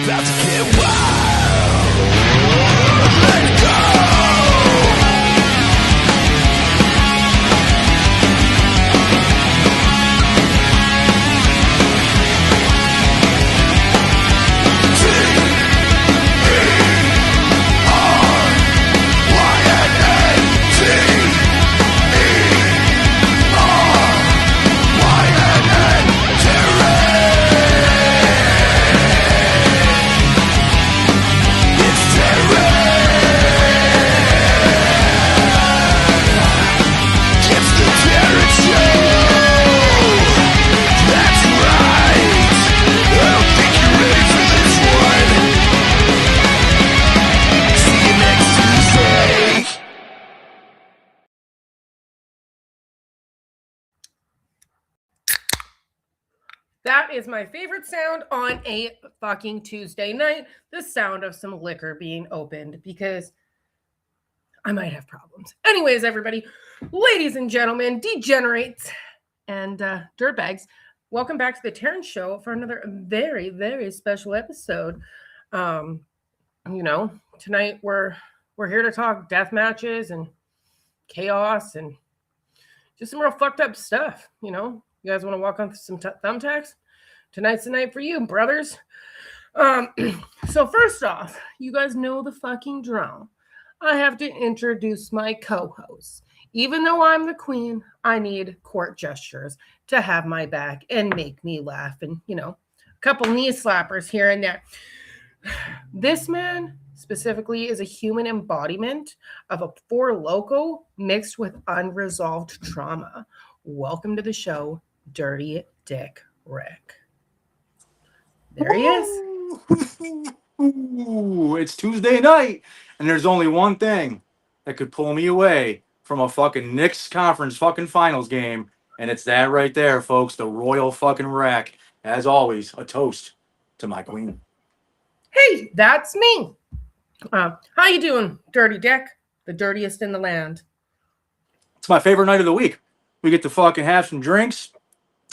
about to get wild. Let's go. That is my favorite sound on a fucking Tuesday night. The sound of some liquor being opened, because I might have problems. Anyways, everybody, ladies and gentlemen, degenerates and dirtbags, welcome back to the Terynn Show for another very, very special episode. Tonight we're here to talk death matches and chaos and just some real fucked up stuff. You guys want to walk on some thumbtacks? Tonight's the night for you, brothers. So first off, you guys know the fucking drill. I have to introduce my co-host. Even though I'm the queen, I need court gestures to have my back and make me laugh, and a couple knee slappers here and there. This man specifically is a human embodiment of a Four Loko mixed with unresolved trauma. Welcome to the show, Dirty Dick Rick. There he is. Ooh, it's Tuesday night, and there's only one thing that could pull me away from a fucking Knicks conference fucking finals game, and it's that right there, folks, the Royal fucking Rack. As always, a toast to my queen. Hey, that's me. How you doing, Dirty Dick? The dirtiest in the land. It's my favorite night of the week. We get to fucking have some drinks.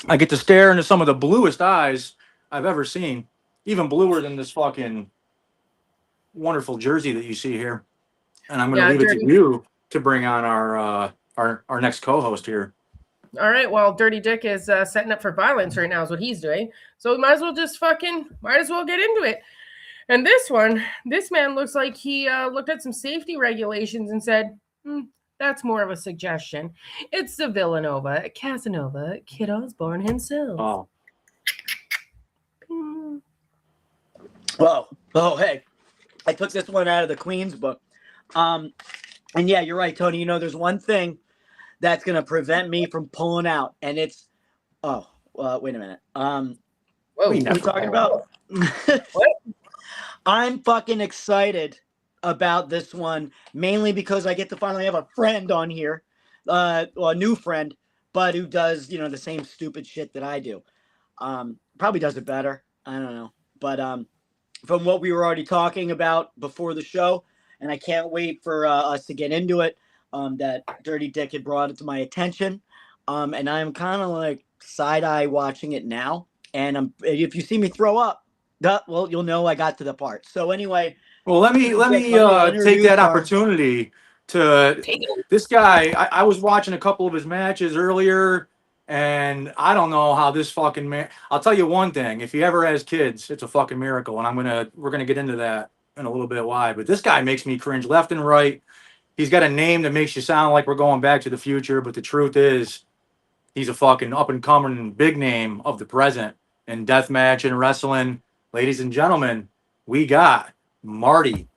I get to stare into some of the bluest eyes I've ever seen. Even bluer than this fucking wonderful jersey that you see here. And I'm going to leave it to you to bring on our next co-host here. All right. Well, Dirty Dick is setting up for violence right now is what he's doing. So we might as well get into it. And this man looks like he looked at some safety regulations and said, that's more of a suggestion. It's the Villanova, Casanova, Kid Osborne himself. Oh. Oh, hey, I took this one out of the Queen's book. And yeah, you're right, Tony. There's one thing that's going to prevent me from pulling out, and it's, wait a minute. What are you talking about? What? I'm fucking excited about this one, mainly because I get to finally have a friend on here, a new friend, but who does, the same stupid shit that I do. Probably does it better. I don't know. But from what we were already talking about before the show, and I can't wait for us to get into it, that Dirty Dick had brought it to my attention. And I'm kind of like side-eye watching it now. And if you see me throw up, well, you'll know I got to the part. So anyway. Well, let me take that opportunity to this guy. I was watching a couple of his matches earlier, and I don't know how this fucking man. I'll tell you one thing: if he ever has kids, it's a fucking miracle, and we're gonna get into that in a little bit. Why? But this guy makes me cringe left and right. He's got a name that makes you sound like we're going back to the future, but the truth is, he's a fucking up and coming big name of the present in deathmatch and wrestling. Ladies and gentlemen, we got Marty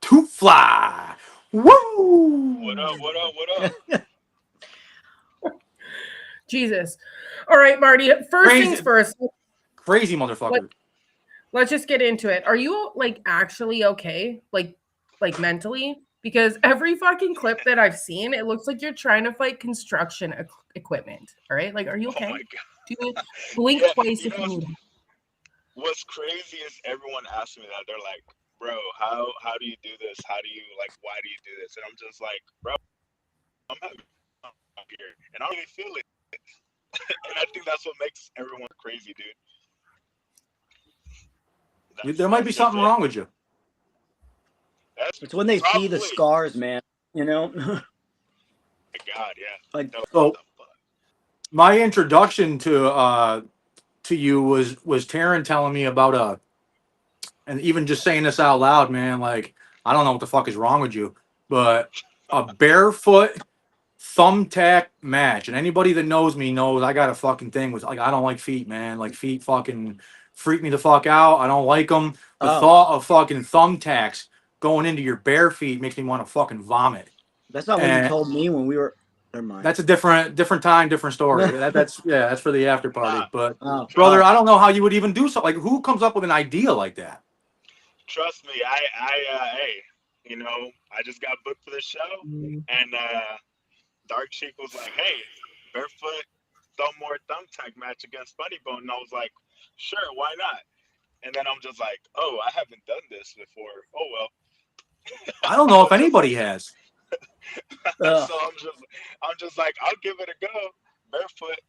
to fly. Woo! What up? Jesus. All right, Marty. Things first. Crazy motherfucker. Let's just get into it. Are you actually okay? Like mentally? Because every fucking clip that I've seen, it looks like you're trying to fight construction equipment. All right? Are you okay? Oh my God. Do you blink twice if you need? What's crazy is everyone asks me that. They're like, bro, how do you do this? How do you why do you do this? And I'm just like, bro, I'm having fun here, and I don't really feel it. And I think that's what makes everyone crazy, dude. There might be something wrong with you. It's when they see the scars, man. You know. God, yeah. Like, so, my introduction to you was Teryn telling me about and even just saying this out loud, man. Like, I don't know what the fuck is wrong with you, but a barefoot thumbtack match, and anybody that knows me knows I got a fucking thing with, like, I don't like feet, man. Like, feet fucking freak me the fuck out. I don't like them. The thought of fucking thumbtacks going into your bare feet makes me want to fucking vomit. That's not what you told me when we were. Never mind. That's a different time, different story. That's for the after party. But brother, I don't know how you would even do something. Like, who comes up with an idea like that? Trust me, hey, you know, I just got booked for this show, and Dark Sheik was like, "Hey, barefoot thumbtack match against Funny Bone," and I was like, "Sure, why not?" And then I'm just like, "Oh, I haven't done this before. Oh well." I don't know if anybody has. So I'm just like, I'll give it a go, barefoot.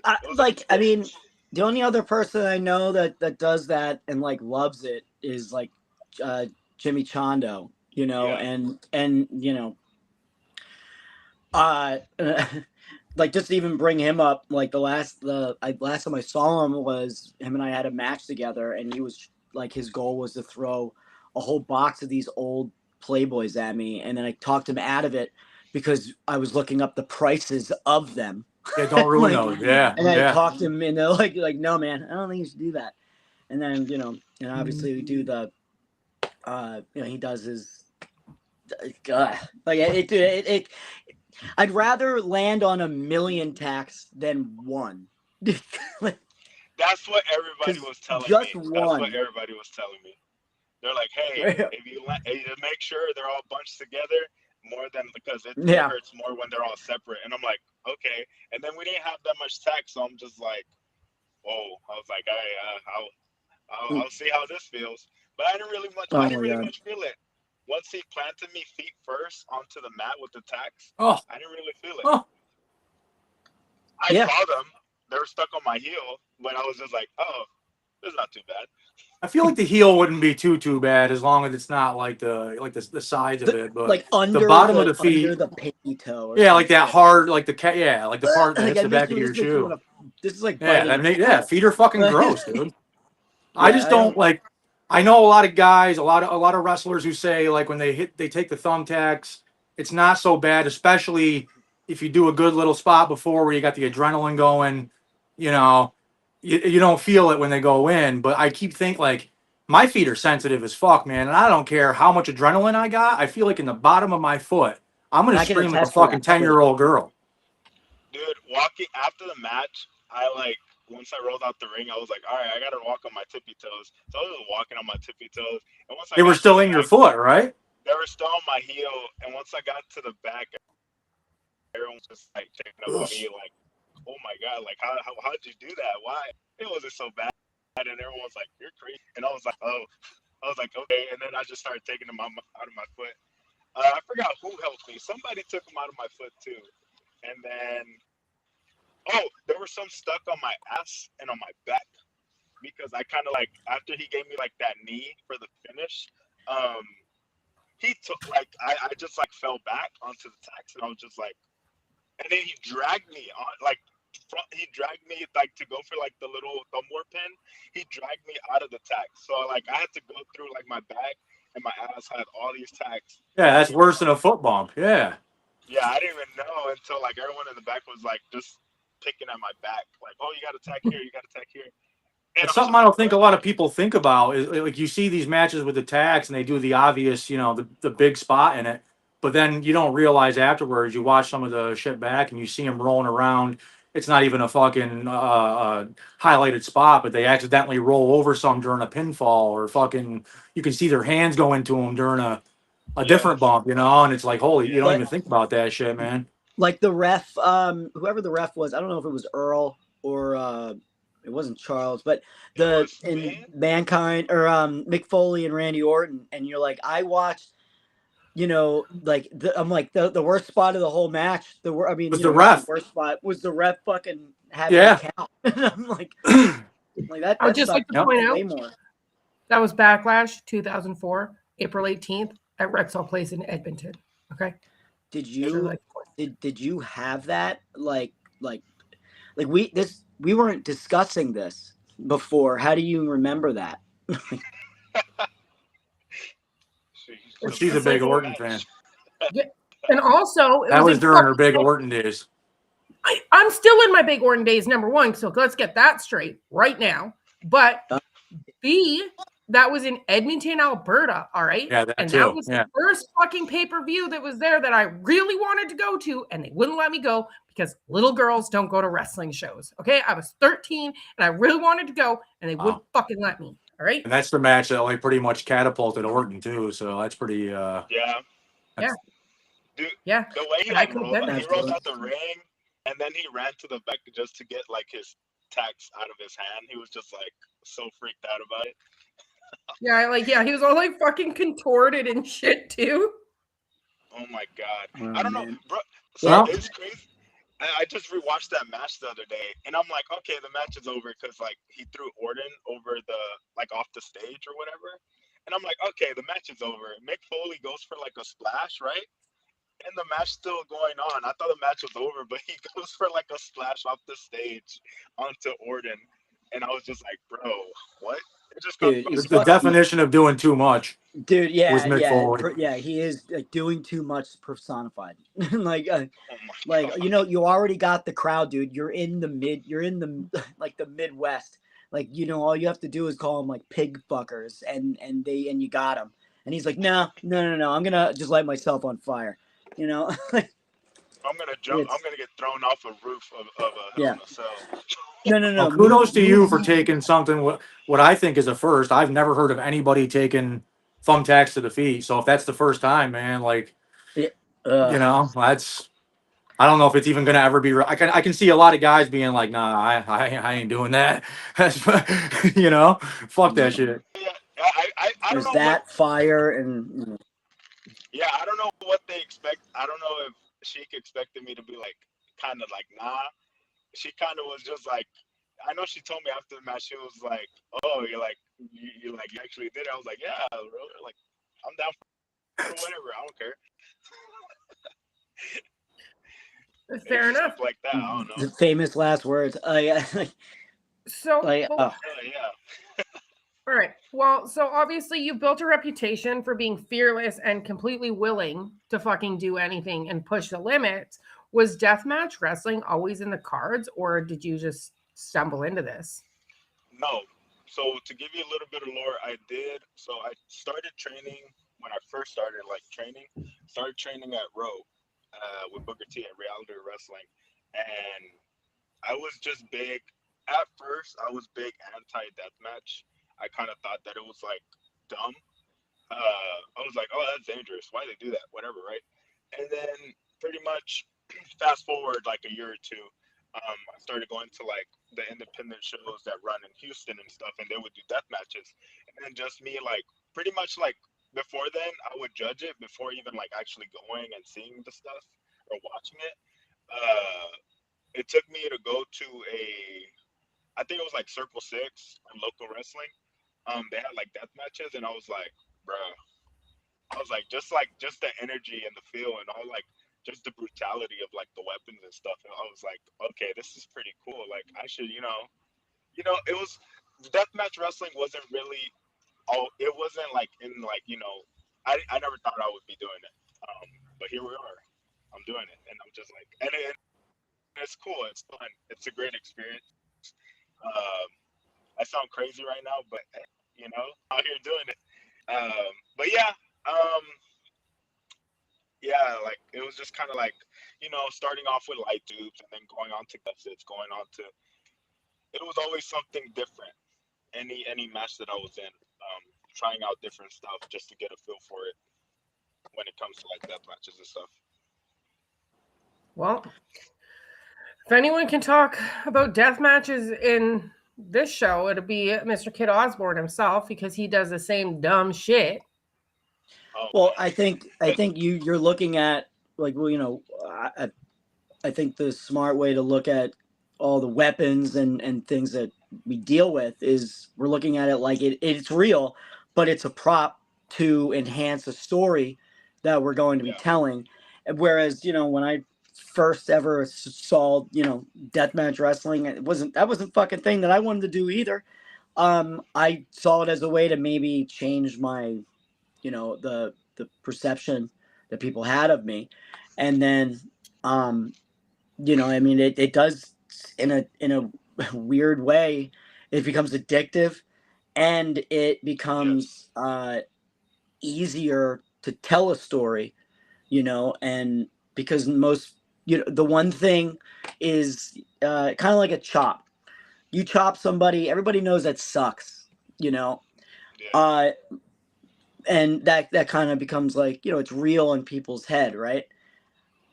I mean, the only other person I know that does that and like loves it is like Jimmy Chando, you know, and you know, like just even bring him up. Like the last time I saw him was him and I had a match together, and he was like, his goal was to throw a whole box of these old Playboys at me, and then I talked him out of it because I was looking up the prices of them. Yeah, don't ruin those. Yeah. And I talked him into like, no, man, I don't think you should do that. And then, you know, and obviously we do the, you know, he does his, like it I'd rather land on 1,000,000 tacks than one. That's what everybody was telling me. Just one. That's what everybody was telling me. They're like, hey, if you make sure they're all bunched together more than, because it hurts more when they're all separate. And I'm like, okay. And then we didn't have that much tack, so I'm just like, whoa. I was like, I'll see how this feels. But I didn't really much feel it. Once he planted me feet first onto the mat with the tacks, I didn't really feel it. I saw them. They were stuck on my heel, but I was just like, oh, this is not too bad. I feel like the heel wouldn't be too bad as long as it's not like the sides of it, but like under the bottom of the feet, under the pinky toe. Or like that hard, like the like the part that hits the back of your shoe. This is like feet are fucking gross, dude. I just don't like. I know a lot of guys, a lot of wrestlers who say like when they take the thumbtacks, it's not so bad, especially if you do a good little spot before where you got the adrenaline going, you know. You don't feel it when they go in, but I keep thinking, like, my feet are sensitive as fuck, man, and I don't care how much adrenaline I got. I feel like in the bottom of my foot, I'm going to scream like a fucking 10-year-old girl. Dude, walking after the match, once I rolled out the ring, I was like, all right, I got to walk on my tippy toes. So I was walking on my tippy toes. And once they were still in your foot, right? They were still on my heel. And once I got to the back, everyone was just like checking up on me, like, oh my God, like, how'd you do that? Why? It wasn't so bad. And everyone was like, you're crazy. And I was like, oh. I was like, okay. And then I just started taking them out of my foot. I forgot who helped me. Somebody took them out of my foot too. And then, there was some stuck on my ass and on my back. Because I kind of like, after he gave me like that knee for the finish, he took like, I just like fell back onto the tacks, and I was just like, and then he dragged me on, like, he dragged me like to go for like the little thumb war pin. He dragged me out of the tacks, so like I had to go through like my back, and my ass had all these tacks. Yeah, that's worse than a foot bump. Yeah. Yeah, I didn't even know until like everyone in the back was like just picking at my back, like, oh, you got a tack here, you got a tack here. And it's something I don't think a lot of people think about is like you see these matches with the tacks and they do the obvious, you know, the big spot in it, but then you don't realize afterwards. You watch some of the shit back and you see them rolling around. It's not even a fucking highlighted spot, but they accidentally roll over some during a pinfall, or fucking you can see their hands go into them during a different bump, you know, and it's like, holy, you don't even think about that shit, man. Like the ref, whoever the ref was, I don't know if it was Earl or it wasn't Charles, but in Mankind or Mick Foley and Randy Orton, and you're like, I watched, you know, like I'm like the worst spot of the whole match. The ref. The worst spot was the ref fucking having a count. And I'm like that. I would just like to point out, way more. That was Backlash 2004, April 18th at Rexall Place in Edmonton. Okay. Did you have that like we weren't discussing this before? How do you remember that? Well, she's a big Orton fan. Yeah. And also, that was during her big Orton days. I'm still in my big Orton days, number one. So let's get that straight right now. But B, that was in Edmonton, Alberta. All right. Yeah, that too. That was the first fucking pay-per-view that was there that I really wanted to go to, and they wouldn't let me go because little girls don't go to wrestling shows. Okay. I was 13 and I really wanted to go, and they wouldn't fucking let me. All right. And that's the match that like pretty much catapulted Orton too. So that's pretty Yeah. Dude, yeah. The way he rolled out the ring and then he ran to the back just to get like his tacks out of his hand. He was just like so freaked out about it. He was all like fucking contorted and shit too. Oh my god. I don't know, bro. So it's crazy. I just rewatched that match the other day and I'm like, okay, the match is over because like he threw Orton over the like off the stage or whatever. And I'm like, okay, the match is over. Mick Foley goes for like a splash, right? And the match still going on. I thought the match was over, but he goes for like a splash off the stage onto Orton. And I was just like, bro, what? It just it's the definition of doing too much. Dude, was Mick Foley. He is like doing too much personified. You already got the crowd, dude. You're in the like the Midwest. Like, all you have to do is call them like pig fuckers and you got him. And he's like, no, I'm gonna just light myself on fire. I'm gonna jump. I'm gonna get thrown off a roof of a hell in a cell. No. Well, kudos to you for taking something what I think is a first. I've never heard of anybody taking thumbtacks to the feet. So if that's the first time, man, like, that's. I don't know if it's even gonna ever be. I can see a lot of guys being like, nah, I ain't doing that. That's fuck that shit. Yeah, I don't know that fire and. Yeah, I don't know what they expect. I don't know if Sheik expected me to be like, kind of like, nah. She kind of was just like, I know she told me after the match, she was like, oh, you actually did it. I was like, yeah, really? Like, I'm down for whatever. I don't care. Fair enough. Like that, I don't know. The famous last words. So, yeah. All right. Well, so obviously you built a reputation for being fearless and completely willing to fucking do anything and push the limits. Was deathmatch wrestling always in the cards, or did you just stumble into this? No. So to give you a little bit of lore, I did. So I started training when I first started training. Started training at Row with Booker T at Reality Wrestling, and I was just big. At first, I was big anti-deathmatch. I kind of thought that it was like dumb. I was like, oh, that's dangerous. Why do they do that? Whatever, right? And then pretty much fast forward like a year or two, I started going to like the independent shows that run in Houston and stuff, and they would do death matches. And then just me, like pretty much like before then, I would judge it before even like actually going and seeing the stuff or watching it. It took me to go to I think it was like Circle 6 on local wrestling. They had like death matches, and I was like, bruh. I was like, just the energy and the feel and all, like just the brutality of like the weapons and stuff. And I was like, okay, this is pretty cool. Like I should, it was deathmatch wrestling wasn't really. Oh, it wasn't like in like I never thought I would be doing it. But here we are. I'm doing it, and I'm just like, and it's cool. It's fun. It's a great experience. I sound crazy right now, but out here doing it. But yeah, like it was just kind of like starting off with light tubes and then going on to gutsits, going on to. It was always something different. Any match that I was in, trying out different stuff just to get a feel for it when it comes to like death matches and stuff. Well, if anyone can talk about death matches in this show, it'll be Mr. Kid Osborne himself, because he does the same dumb shit. Well, I think you're looking at like, well, I think the smart way to look at all the weapons and things that we deal with is we're looking at it like it's real, but it's a prop to enhance a story that we're going to be telling. Whereas, when I first ever saw, deathmatch wrestling, that wasn't fucking thing that I wanted to do either. I saw it as a way to maybe change my, the perception that people had of me. And then, it does in a weird way, it becomes addictive, and it becomes easier to tell a story, and because most, the one thing is kind of like a chop. You chop somebody, everybody knows that sucks, uh, and that kind of becomes like, it's real in people's head, right?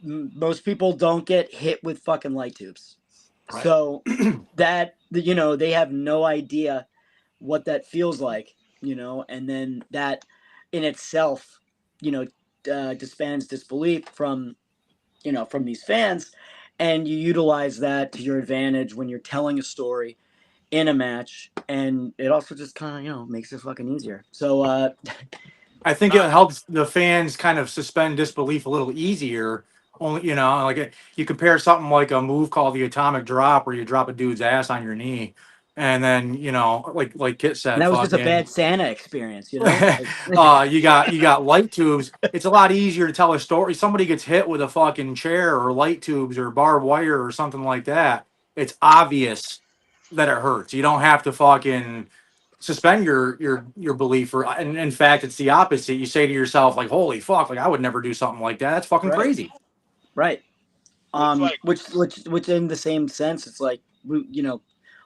Most people don't get hit with fucking light tubes. Right. So that, they have no idea what that feels like, and then that in itself, disbands disbelief from these fans, and you utilize that to your advantage when you're telling a story in a match, and it also just kind of, makes it fucking easier. So I think it helps the fans kind of suspend disbelief a little easier. Only, like you compare something like a move called the atomic drop, where you drop a dude's ass on your knee, and then like Kit and said, that was just a fucking, bad Santa experience, you got light tubes. It's a lot easier to tell a story. Somebody gets hit with a fucking chair or light tubes or barbed wire or something like that. It's obvious that it hurts. You don't have to fucking suspend your belief, or and in fact it's the opposite. You say to yourself like, holy fuck, like I would never do something like that. That's fucking right, crazy. right. It's like, Which in the same sense, it's like,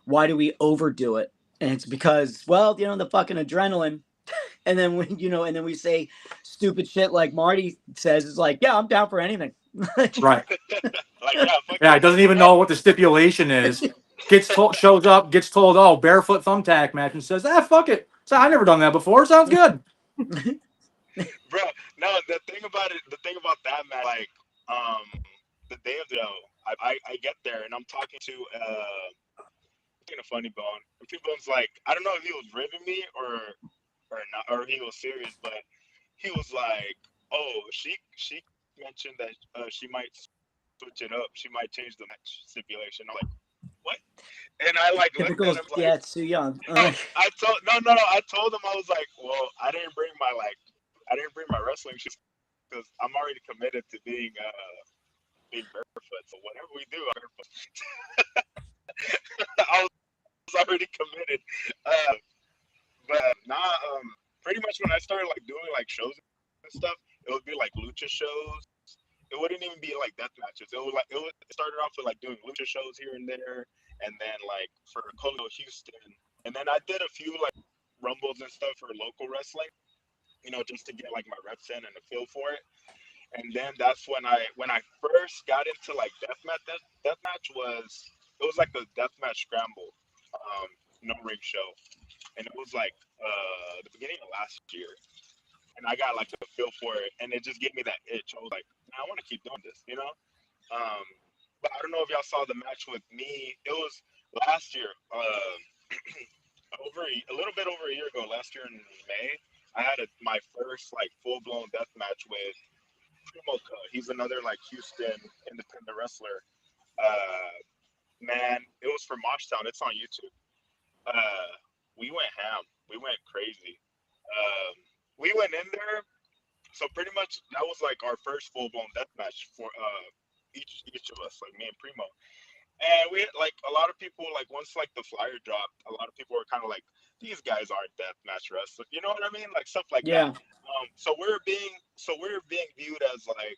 why do we overdo it? And it's because, well, the fucking adrenaline. And then and then we say stupid shit like Marty says. It's like, yeah, I'm down for anything. Right. like, fuck Yeah, it. it doesn't even know what the stipulation is. Shows up, gets told, oh, barefoot thumbtack match, and says, fuck it. So I never done that before. Sounds good. Bro, no, the thing about that match, like, the day of the show, I get there and I'm talking to a funny bone. And T-Bone's like, I don't know if he was ribbing me or not, or he was serious, but he was like, oh, she mentioned that she might switch it up. She might change the match stipulation. I'm like, what? And I like looked Typical, at him like, yeah, it's too young. I told him, I was like, well, I didn't bring my wrestling shoes because I'm already committed to being barefoot. So whatever we do, I'm barefoot. I was already committed. But pretty much when I started like doing like shows and stuff, it would be like lucha shows. It wouldn't even be like death matches. It started off with like doing lucha shows here and there, and then like for Colo Houston, and then I did a few like rumbles and stuff for local wrestling, just to get like my reps in and a feel for it. And then that's when I first got into like deathmatch. Deathmatch was like the deathmatch scramble, no ring show, and it was like the beginning of last year. And I got like a feel for it, and it just gave me that itch. I was like, man, I want to keep doing this. But I don't know if y'all saw the match with me. It was last year, a little bit over a year ago. Last year in May, I had my first like full blown death match with Primo. He's another like Houston independent wrestler. Man, it was from Moshtown. It's on YouTube. We went ham. We went crazy. We went in there. So pretty much that was like our first full blown death match for each of us, like me and Primo. And we like a lot of people, like once like the flyer dropped, a lot of people were kind of like, these guys aren't death match wrestlers. You know what I mean? Like stuff like Yeah. that. So we're being viewed as like,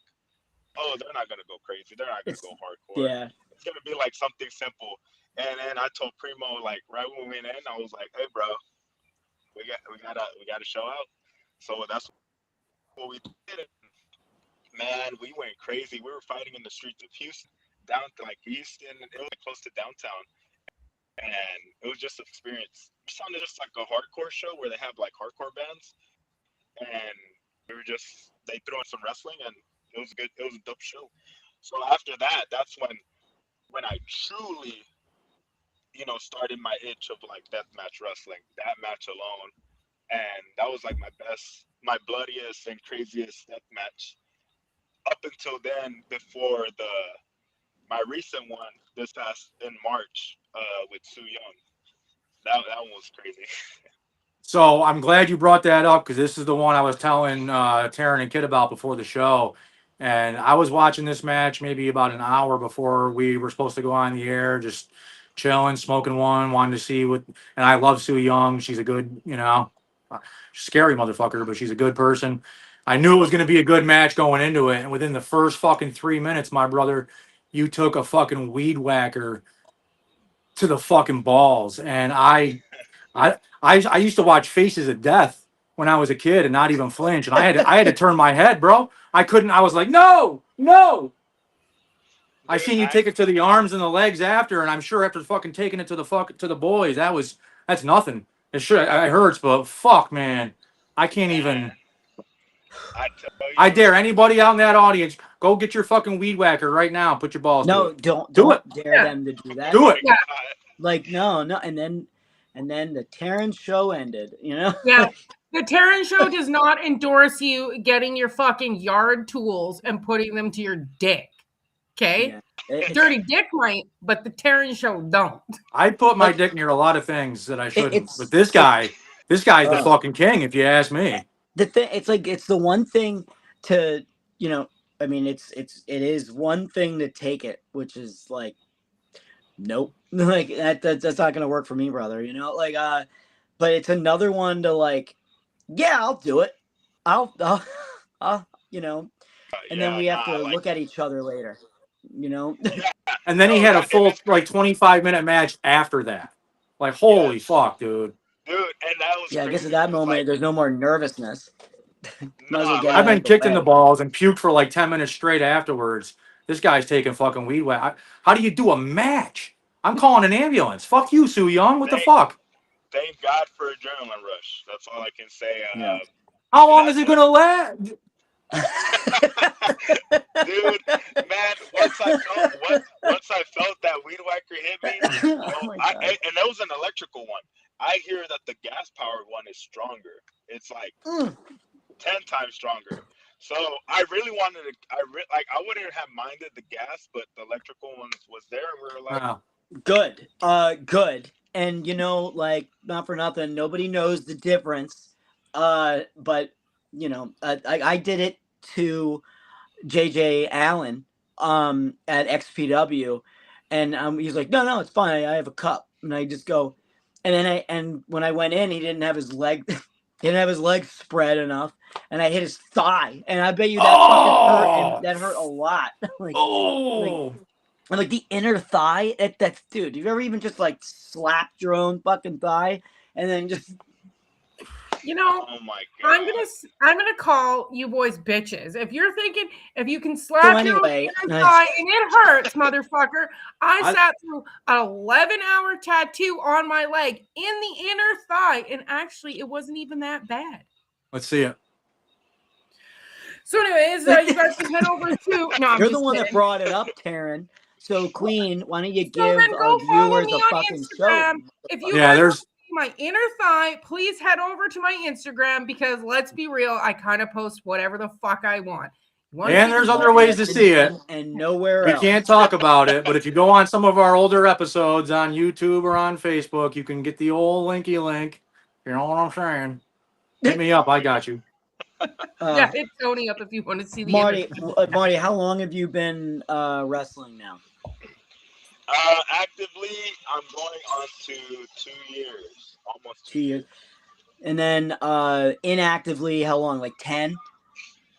oh, they're not gonna go crazy. They're not gonna go hardcore. Yeah. It's gonna be like something simple. And then I told Primo like right when we went in, I was like, hey bro, we gotta show out. So that's what we did. Man, we went crazy. We were fighting in the streets of Houston, down to like Houston. It was like close to downtown, and it was just an experience. It sounded just like a hardcore show where they have like hardcore bands, and they threw in some wrestling, and it was good. It was a dope show. So after that, that's when I truly started my itch of like deathmatch wrestling. That match alone, and that was like my bloodiest and craziest deathmatch up until then. Before my recent one this past in March with Su Young, that one was crazy. So I'm glad you brought that up because this is the one I was telling Teryn and Kid about before the show. And I was watching this match maybe about an hour before we were supposed to go on the air, just chilling, smoking one, wanting to see what. And I love Su Young. She's a good, scary motherfucker, but she's a good person. I knew it was going to be a good match going into it. And within the first fucking 3 minutes, my brother, you took a fucking weed whacker to the fucking balls. And I used to watch Faces of Death when I was a kid and not even flinch, and I had to turn my head, bro. I couldn't. I was like, no, no. I Dude, seen you take it to the arms and the legs after, and I'm sure after fucking taking it to the boys, that's nothing. It hurts, but fuck, man, I can't even. I tell I you, dare anybody out in that audience, go get your fucking weed whacker right now. Put your balls to No, it. don't Do it. dare them to do that. oh Do my it. Yeah. god, Like no, and then the Terrence show ended. Yeah. The Teryn Show does not endorse you getting your fucking yard tools and putting them to your dick. Okay? Yeah. It's- Dirty Dick might, but the Teryn Show don't. I put my Like, dick near a lot of things that I shouldn't, but it's this guy's the uh, fucking king, if you ask me. the thing. It's like it's the one thing to I mean, it is one thing to take it, which is like, nope, like that's not gonna work for me, brother. But it's another one to like, yeah, I'll do it. I'll I'll and then yeah, we have nah, to like look at each other later. yeah, And then he no, had a and full it's like crazy, 25-minute match after that. Like holy yes, fuck, dude. dude, and that was Yeah, I guess at crazy that because moment like there's no more nervousness. Might as well nah, get it I've like out been of the kicked in the way. balls and puked for like 10 minutes straight afterwards. This guy's taking fucking weed whack. How do you do a match? I'm calling an ambulance. Fuck you, Su Young. What the thank fuck? thank God for adrenaline rush. That's all I can say. Yeah. How And long is it gonna last? dude, man, once I felt that weed whacker hit me, Oh my god. and that was an electrical one. I hear that the gas powered one is stronger. It's like Mm. 10 times stronger. So I really wanted to. I wouldn't have minded the gas, but the electrical one was there, and we were like, Oh, Good. Good. And like, not for nothing, nobody knows the difference. But I did it to JJ Allen at XPW, and he's like, no, it's fine. I have a cup, and I just go, and when I went in, he didn't have his leg, he didn't have his legs spread enough, and I hit his thigh, and I bet you that fucking hurt, and that hurt a lot, like oh, like the inner thigh. That's dude. Have you ever even just like slapped your own fucking thigh and then just oh my I'm god. gonna call you boys bitches. If you're thinking if you can so slap your own anyway? inner thigh and it hurts, motherfucker. I I, sat through an 11-hour tattoo on my leg in the inner thigh, and actually, it wasn't even that bad. let's see it. So, anyways, you guys can head over to. No, I'm You're just the one that kidding. brought it up, Teryn. So Queen, why don't you So give then our go follow viewers me a on fucking show? Instagram. If you Yeah, guys there's my inner thigh, please head over to my Instagram because let's be real, I kind of post whatever the fuck I want. You want to and see there's the other ways to see it. and nowhere We else. can't talk about it, but if you go on some of our older episodes on YouTube or on Facebook, you can get the old linky link. You know what I'm saying? Hit me up. I got you. yeah, hit Tony up if you want to see the Marty, inner. Marty, how long have you been wrestling now? Actively, I'm going on to 2 years, almost 2 2 years. years. And then inactively, how long? Like 10?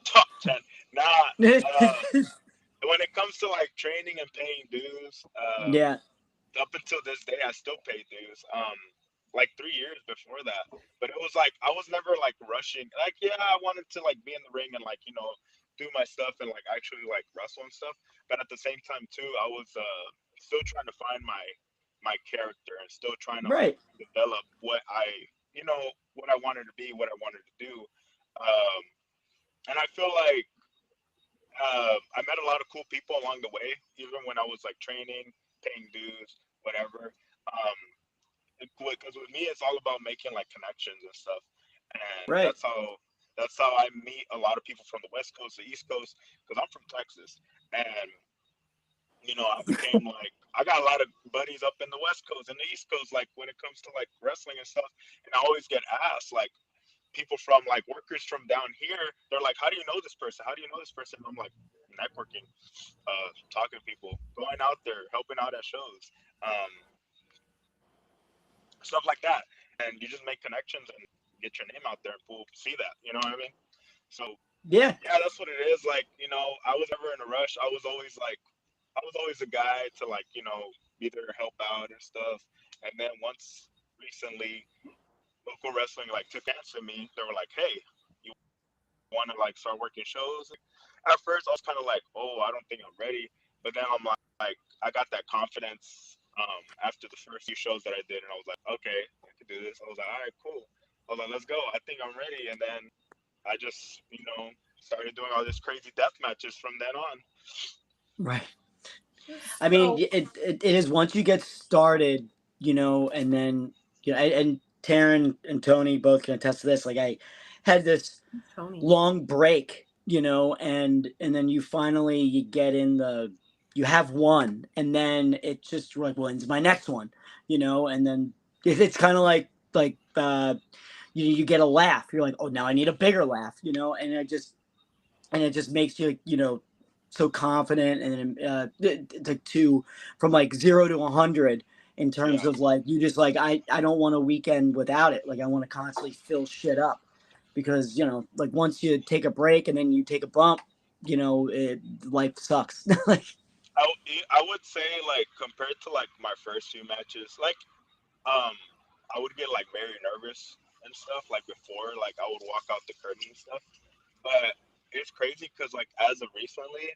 Top 10. Nah, Yeah. when it comes to like training and paying dues, up until this day, I still pay dues. Like 3 years before that, but it was like I was never like rushing. Like, yeah, I wanted to like be in the ring and like do my stuff and like actually like wrestle and stuff. But at the same time too, I was still trying to find my character and still trying to like Right. develop what I wanted to be, what I wanted to do. Um, and I feel like I met a lot of cool people along the way, even when I was like training, paying dues, whatever. Because with me, it's all about making like connections and stuff, and Right. that's how I meet a lot of people from the West Coast, the East Coast, because I'm from Texas, and I became like, I got a lot of buddies up in the West Coast and the East Coast, like when it comes to like wrestling and stuff, and I always get asked like people from like workers from down here, they're like, how do you know this person? How do you know this person? I'm like, networking, talking to people, going out there, helping out at shows. Stuff like that, and you just make connections and get your name out there and people see that, you know what I mean? So Yeah. that's what it is. Like, I was never in a rush. I was always a guy to like, be there to help out and stuff. And then once recently local wrestling like took answer me, they were like, hey, you want to like start working shows? At first I was kind of like, oh, I don't think I'm ready, but then I'm like I got that confidence after the first few shows that I did, and I was like, okay, I can do this. I was like, all right, cool. I was like, let's go. I think I'm ready. And then I just, started doing all this crazy death matches from then on. Right. I mean, it is once you get started, and then, and Teryn and Tony both can attest to this. Like, I had this long break, and then you finally you get in you have one, and then it's just like, when's my next one, and then it's kind of like you get a laugh. You're like, oh, now I need a bigger laugh, and it just makes you, so confident, and from like 0 to 100 in terms of like, you just like, I don't want a weekend without it. Like, I want to constantly fill shit up, because like once you take a break and then you take a bump, life sucks. Like, I would say, like, compared to like my first few matches, like I would get like very nervous and stuff like before, like I would walk out the curtain and stuff. But it's crazy because like as of recently,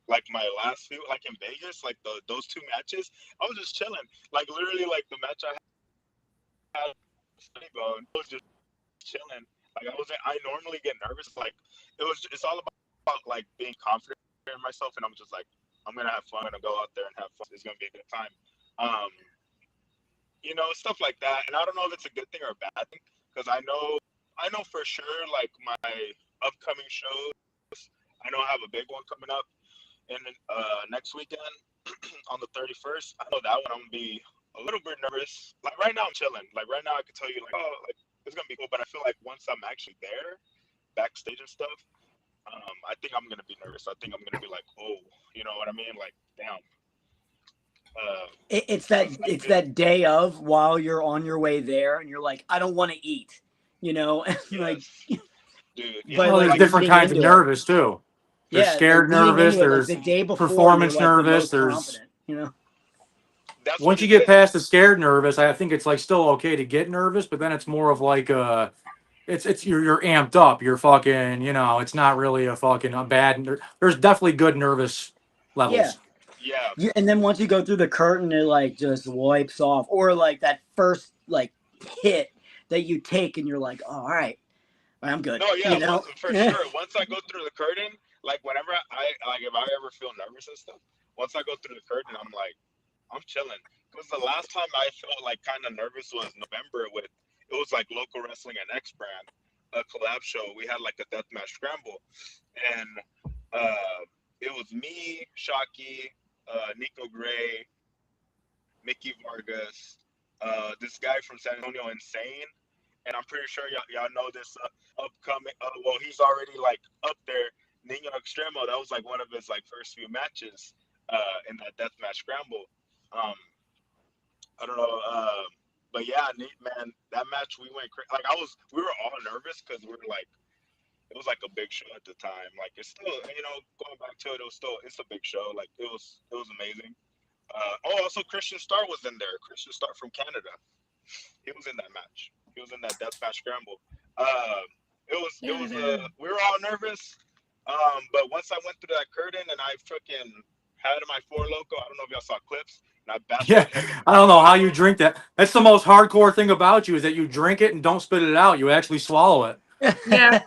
like my last few, like in Vegas, like those two matches, I was just chilling. Like literally, like the match I had, I was just chilling. Like I normally get nervous. Like it's all about like being confident in myself, and I'm just like, I'm gonna have fun. I'm gonna go out there and have fun. It's gonna be a good time. Stuff like that. And I don't know if it's a good thing or a bad thing, because I know for sure, like my upcoming shows, I know I have a big one coming up in next weekend on the 31st. I know that one I'm gonna be a little bit nervous. Like right now I'm chilling. Like right now I can tell you like, oh, like it's gonna be cool. But I feel like once I'm actually there, backstage and stuff, I think I'm gonna be nervous. I think I'm gonna be like, oh, you know what I mean? Like, damn. It's that day of, while you're on your way there, and you're like, I don't want to eat, Yes. like, dude. But Well, there's like, different kinds of nervous too. There's scared nervous. There's like the day before, performance you're, like, nervous. the most There's confident, That's once you get past the scared nervous, I think it's like still okay to get nervous, but then it's more of like it's you're amped up. You're fucking, it's not really a bad. There's definitely good nervous levels. Yeah. And then once you go through the curtain, it like just wipes off, or like that first like hit that you take, and you're like, oh, all right, I'm good. No, yeah, for sure. Once I go through the curtain, like whenever if I ever feel nervous and stuff, once I go through the curtain, I'm like, I'm chilling. Because the last time I felt like kind of nervous was November it was like Local Wrestling and X Brand, a collab show. We had like a deathmatch scramble, and it was me, Shockey, Nico Gray, Mickey Vargas, this guy from San Antonio, Insane, and I'm pretty sure y'all know this upcoming. Well, he's already like up there. Nino Extremo. That was like one of his like first few matches in that deathmatch scramble. I don't know, but yeah, man, that match we went crazy. Like we were all nervous because we were like, it was like a big show at the time. Like it's still, going back to it, it's a big show. Like it was amazing. Also Christian Star was in there. Christian Star from Canada. He was in that match. He was in that deathmatch scramble. We were all nervous. But once I went through that curtain and I freaking had my Four Loko, I don't know if y'all saw clips. Yeah, I don't know how you drink that. That's the most hardcore thing about you, is that you drink it and don't spit it out. You actually swallow it. Yeah,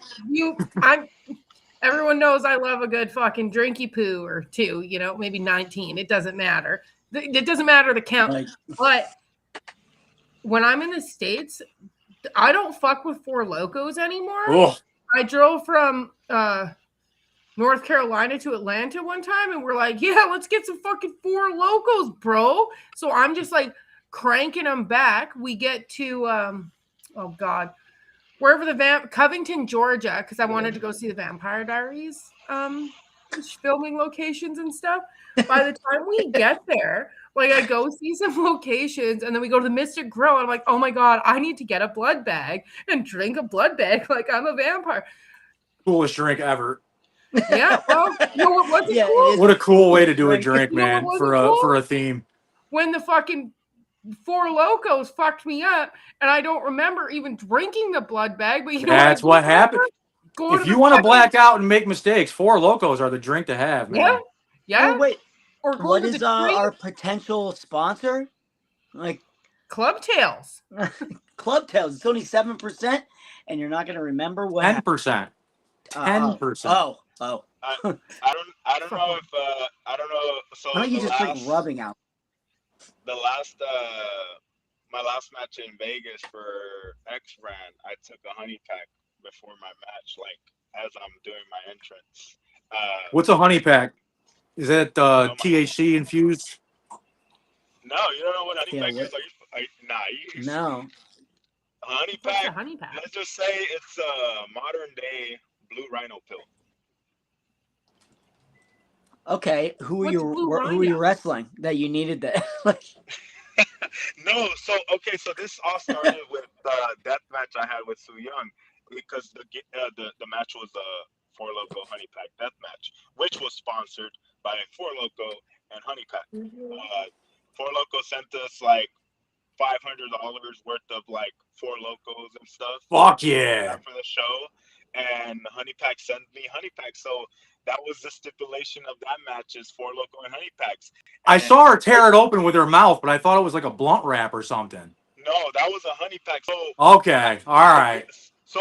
everyone knows I love a good fucking drinky poo or two, maybe 19. It doesn't matter. It doesn't matter the count. Like, but when I'm in the States, I don't fuck with Four Locos anymore. Oh, I drove from North Carolina to Atlanta one time, and we're like, yeah, let's get some fucking Four Locos, bro. So I'm just like cranking them back. We get to oh god, wherever Covington, Georgia, because I wanted to go see the Vampire Diaries filming locations and stuff. By the time we get there, like I go see some locations, and then we go to the Mystic Grill, and I'm like, oh my god, I need to get a blood bag and drink a blood bag like I'm a vampire. coolest drink ever. Yeah, well, you know what wasn't cool? What a cool way to do a drink, man, You know for a theme. When the fucking Four Locos fucked me up, and I don't remember even drinking the blood bag, but that's what happened. If you want to black out and make mistakes, Four Locos are the drink to have, man. Yeah. Oh, wait. Or what is our potential sponsor? Like Club Tails. Club Tails. It's only 7%, and you're not going to remember what 10%. 10%. Oh. I don't know if I don't know. So why don't you just like rubbing out? The last my last match in Vegas for X brand, I took a honey pack before my match, like as I'm doing my entrance. What's a honey pack? Is that THC infused? No, you don't know what honey pack is. No. Honey pack. Let's just say it's a modern day Blue Rhino pill. Okay, who are you wrestling that you needed that? No, so this all started with the death match I had with Su Young, because the match was a Four Loko Honey Pack death match, which was sponsored by Four Loko and Honey Pack. Four Loko sent us like $500 worth of like Four Locos and stuff. Fuck yeah! For the show, and Honey Pack sent me Honey Pack, so that was the stipulation of that match is Four Loko and Honey Packs. And I saw her tear it open with her mouth, but I thought it was like a blunt wrap or something. No, that was a Honey Pack. So okay, all right. So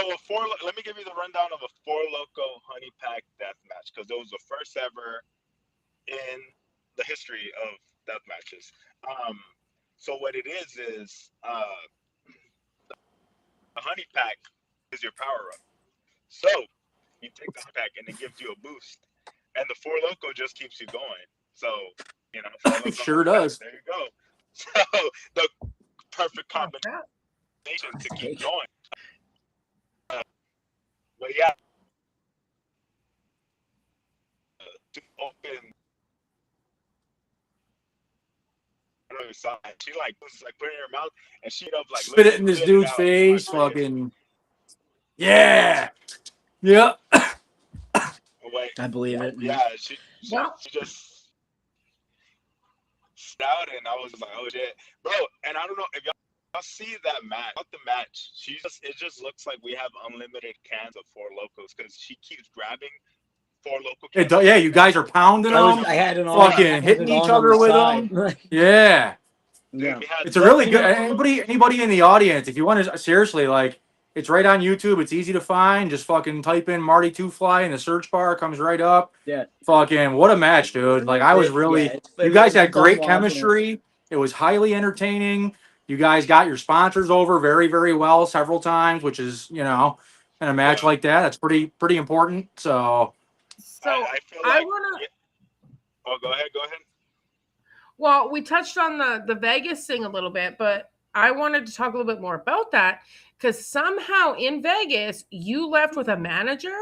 let me give you the rundown of a Four Loko Honey Pack death match, because it was the first ever in the history of death matches. So what it is a Honey Pack is your power up. So you take the Honey Pack and it gives you a boost, and the Four Loko just keeps you going. So It sure does. There you go. So the perfect combination to keep going. But yeah, to open. I don't know if you saw it. She was put it in her mouth, and she'd up like spit it in this dude's face. Fucking yeah, yeah. Wait, I believe it. Yeah, she just out, and I was like, oh shit, bro. And I don't know if y'all see that match. Not the match. It just looks like we have unlimited cans of Four Locos, because she keeps grabbing Four Loko cans. Yeah, you guys are pounding them. I had it on. Fucking hitting each other with them. Yeah. Yeah. It's a really good. Anybody in the audience, if you want to seriously, like, it's right on YouTube. It's easy to find. Just fucking type in Marty Two Fly in the search bar. It comes right up. Yeah. Fucking what a match, dude! Like I was really. You guys had great chemistry. It was highly entertaining. You guys got your sponsors over very, very well several times, which is, in a match like that, that's pretty important. So I feel like. Oh, go ahead. Well, we touched on the Vegas thing a little bit, but I wanted to talk a little bit more about that, because somehow in Vegas you left with a manager,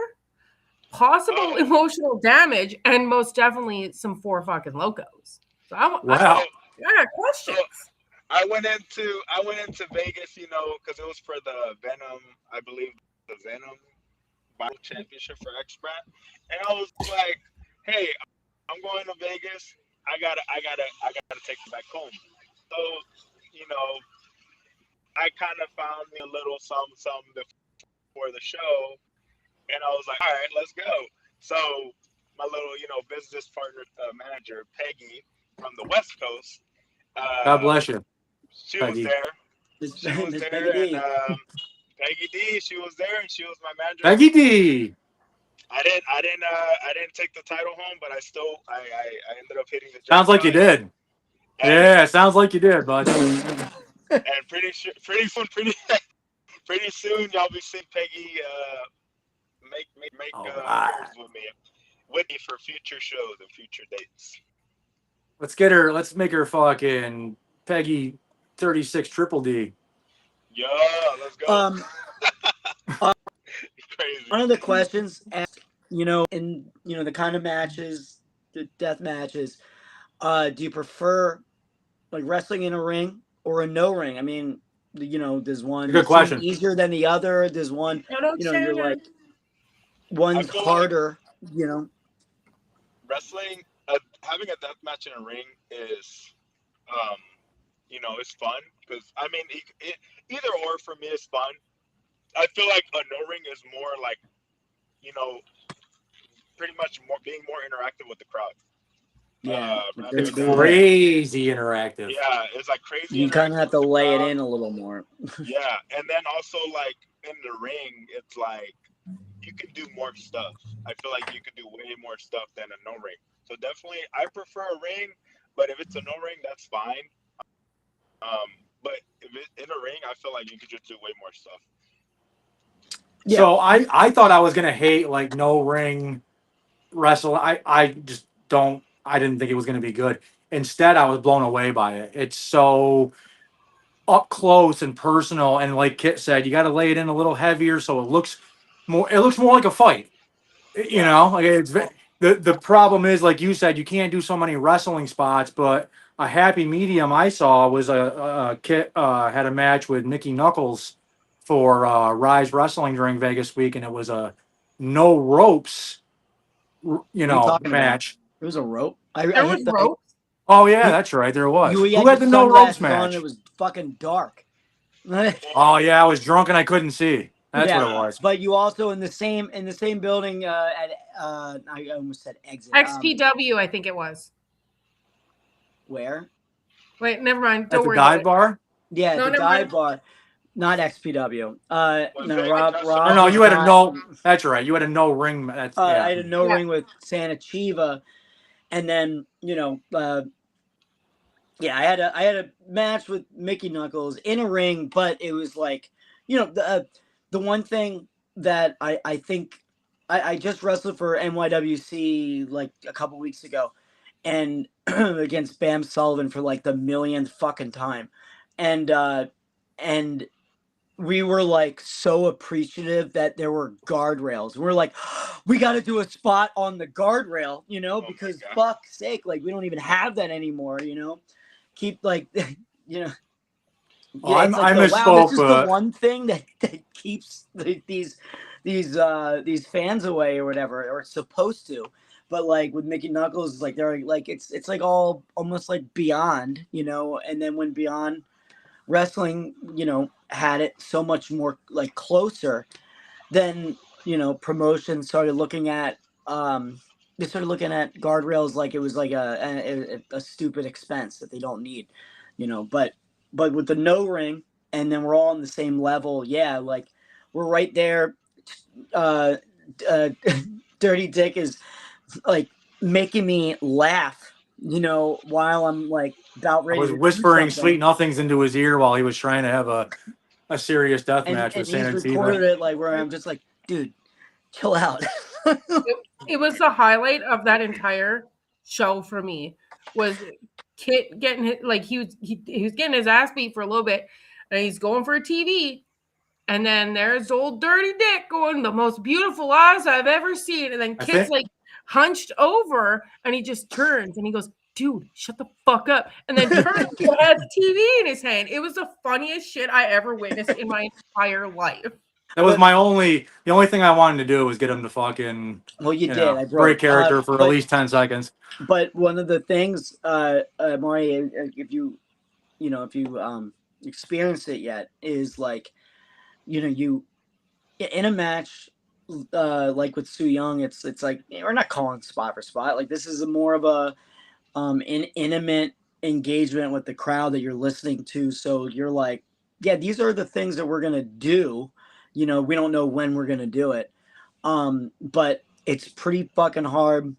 possible emotional damage, and most definitely some Four fucking Locos. So I got questions. So I went into Vegas, because it was for the Venom, I believe, the Venom Battle Championship for X-Brand, and I was like, hey, I'm going to Vegas. I gotta take it back home. So, I kind of found me a little something before the show, and I was like, all right, let's go. So my little, business partner, manager, Peggy from the West Coast. God bless you. She was there. And Peggy D, she was there, and she was my manager. Peggy D. I didn't take the title home, but I ended up hitting the. Sounds like you did. Yeah, sounds like you did, bud. And pretty soon, y'all be seeing Peggy make All appearance right. with me for future shows and future dates. Let's get her. Let's make her fucking Peggy 36 Triple D. Yeah, let's go. Crazy. One of the questions asked, in the kind of matches, the death matches, do you prefer like wrestling in a ring or a no ring? I mean, does one Good seem question. easier than the other? Does one, you're like one's harder, Wrestling, having a death match in a ring is, it's fun because I mean, either or for me is fun. I feel like a no ring is more like, pretty much being more interactive with the crowd. Yeah, It's crazy interactive. Yeah, it's like crazy. You kind of have to lay it in a little more. Yeah, and then also like in the ring, it's like you can do more stuff. I feel like you can do way more stuff than a no ring. So definitely, I prefer a ring, but if it's a no ring, that's fine. But if it's in a ring, I feel like you could just do way more stuff. Yeah. So I thought I was gonna hate like no ring wrestle. I just don't. I didn't think it was gonna be good. Instead, I was blown away by it. It's so up close and personal, and like Kit said, you got to lay it in a little heavier so it looks more. It looks more like a fight. You know, like it's the problem is, like you said, you can't do so many wrestling spots. But a happy medium I saw was a Kit had a match with Mickey Knuckles for Rise Wrestling during Vegas week, and it was a no ropes, match. It was a rope. There was ropes. Oh yeah, that's right. There was. Who had the no ropes match? It was fucking dark. Oh yeah, I was drunk and I couldn't see. That's what it was. But you also in the same building at I almost said exit. XPW, I think it was. Where? Wait, never mind. Don't At the worry. dive bar? Yeah, the dive bar. Not XPW. Rob. No, you had a no. That's right. You had a no ring. That's I had a no ring with Santa Chiva, and then I had a match with Mickey Knuckles in a ring, but it was like, the one thing that I think I just wrestled for NYWC like a couple weeks ago, and against Bam Sullivan for like the millionth fucking time, and we were like so appreciative that there were guardrails. We're like, we got to do a spot on the guardrail, because fuck's sake, like we don't even have that anymore, Keep like, I misspoke. This is the one thing that keeps these fans away or whatever, or it's supposed to. But like with Mickey Knuckles, like they're like it's like all almost like Beyond, and then when Beyond Wrestling, had it so much more like closer, then promotion started looking at they started looking at guardrails like it was like a stupid expense that they don't need, but with the no ring, and then we're all on the same level. Yeah, like we're right there. Dirty Dick is like making me laugh, while I'm like about ready. I was whispering sweet nothings into his ear while he was trying to have a serious death match with Santa Chiva. He's recorded it like where I'm just like, dude, chill out. It was the highlight of that entire show for me. Was Kit getting his, like he was getting his ass beat for a little bit, and he's going for a TV, and then there's old Dirty Dick going, the most beautiful eyes I've ever seen, and then Kit's like hunched over, and he just turns and he goes, dude, shut the fuck up, and then turns and has a TV in his hand. It was the funniest shit I ever witnessed in my entire life. That was the only thing I wanted to do was get him to fucking. Well, you did. Great character for at least 10 seconds. But one of the things, Marty, if you experienced it yet, is like, you in a match, like with Su Yung, it's like we're not calling spot for spot. Like this is more of a an intimate engagement with the crowd that you're listening to. So you're like, yeah, these are the things that we're gonna do. We don't know when we're gonna do it, but it's pretty fucking hard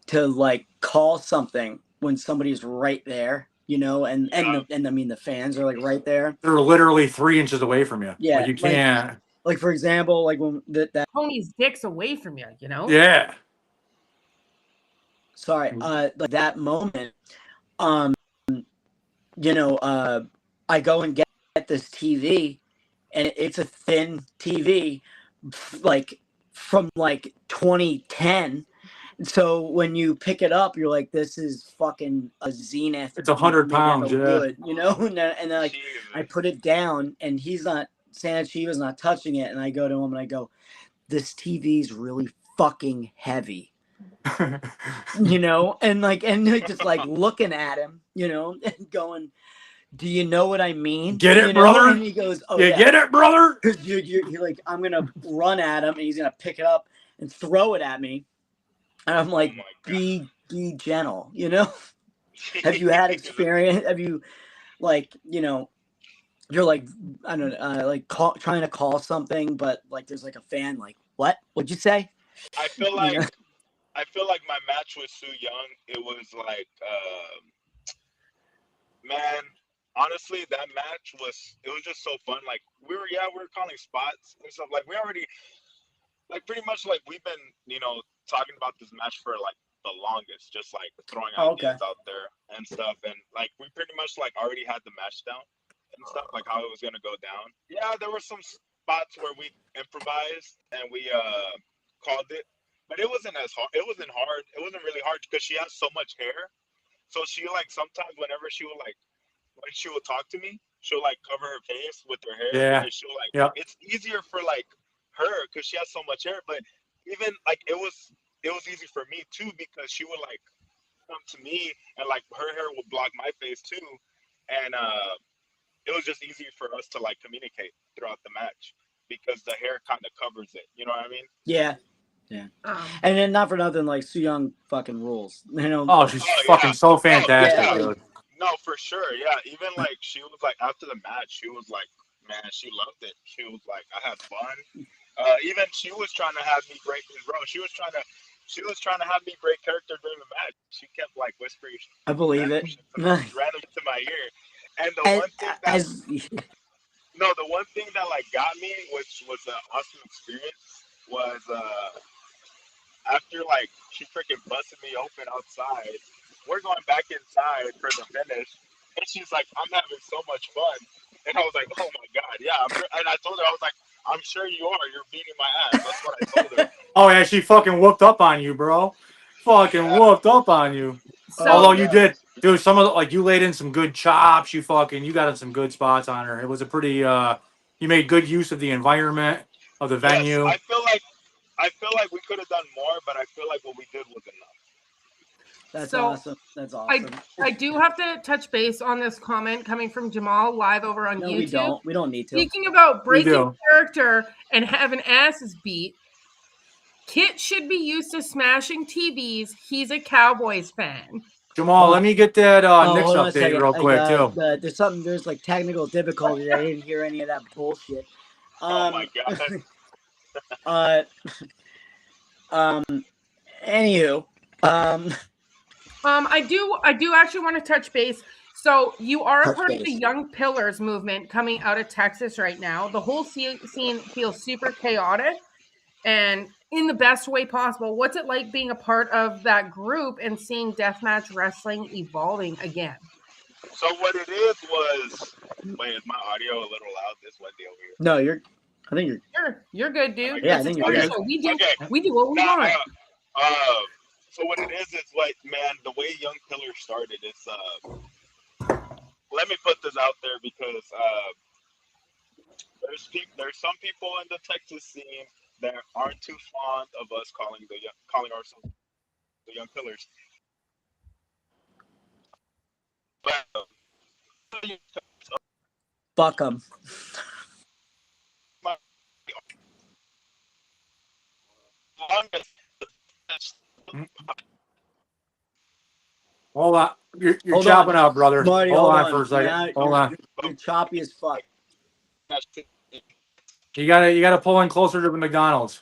to like call something when somebody's right there, you know, and I mean the fans are like right there. They're literally 3 inches away from you. Yeah, like you can't. Like for example, like when that Tony's dick's away from you, you know. Yeah. Sorry, like that moment, you know, I go and get this TV, and it's a thin TV, like from like 2010. So when you pick it up, you're like, "This is fucking a Zenith." It's 100 pounds, yeah. Good, you know. And then like I put it down, and he's not. Sanachiva's not touching it, and I go to him and I go, "This TV's really fucking heavy." You know, and just like looking at him, you know, and going, "Do you know what I mean? Get it, you know? brother?" And he goes, "Oh yeah, get it, brother?" Because you're like, I'm gonna run at him, and he's gonna pick it up and throw it at me, and I'm like, be gentle, you know. Have you had experience? Have you, like, you know, you're like, I don't know, like trying to call something, but like there's like a fan, like, what? What'd you say? I feel like. I feel like my match with Su Yung, it was like, man, honestly, that match was just so fun. Like, we were calling spots and stuff. Like, we already, like, pretty much, like, we've been, you know, talking about this match for, like, the longest, just, like, throwing ideas out there and stuff. And, like, we pretty much, like, already had the match down and stuff, like, how it was going to go down. Yeah, there were some spots where we improvised and we called it. But it wasn't as hard. It wasn't hard. It wasn't really hard because she has so much hair. So she like sometimes when she would talk to me, she'll like cover her face with her hair. Yeah. And she'll like it's easier for like her because she has so much hair. But even like it was easy for me too because she would like come to me and like her hair would block my face too, and it was just easy for us to like communicate throughout the match because the hair kind of covers it. You know what I mean? Yeah. Yeah, and then not for nothing, like Su Yung fucking rules. You know? Oh, she's fucking so fantastic, dude. No, for sure. Yeah, even like she was like after the match, she was like, man, she loved it. She was like, I had fun. Even she was trying to have me break his bro. She was trying to have me break character during the match. She kept like whispering. I believe it. Random to my ear. And the one thing that like got me, which was an awesome experience, was after like she freaking busted me open outside. We're going back inside for the finish, and she's like, "I'm having so much fun," and I was like, "Oh my god, yeah!" And I told her, I was like, "I'm sure you are. You're beating my ass." That's what I told her. Oh yeah, she fucking whooped up on you, bro. Whooped up on you. So, although you did, dude, some of the, like you laid in some good chops. You got in some good spots on her. It was a pretty. You made good use of the environment of the venue. Yes, I feel like we could have done more, but I feel like what we did was enough. That's awesome. That's awesome. I do have to touch base on this comment coming from Jamal live over on YouTube. We don't need to. Speaking about breaking character and having asses beat, Kit should be used to smashing TVs. He's a Cowboys fan. Jamal, let me get that Knicks update real quick too. There's like technical difficulties. I didn't hear any of that bullshit. Oh my god. Anywho, I do actually want to touch base. So you are a part of the Young Pillars movement coming out of Texas right now. The whole scene feels super chaotic and in the best way possible. What's it like being a part of that group and seeing deathmatch wrestling evolving again? So what it is was, wait, is my audio a little loud? This way over here. No, you're good, dude. Yeah, I think you're good. We do what we want. So what it is like, man, the way Young Pillars started, it's let me put this out there because there's some people in the Texas scene that aren't too fond of us calling ourselves the Young Pillars. But fuck them. Hold on. You're chopping out, brother. Marty, hold on for a second. Hold on. You're choppy as fuck. You gotta pull in closer to the McDonald's.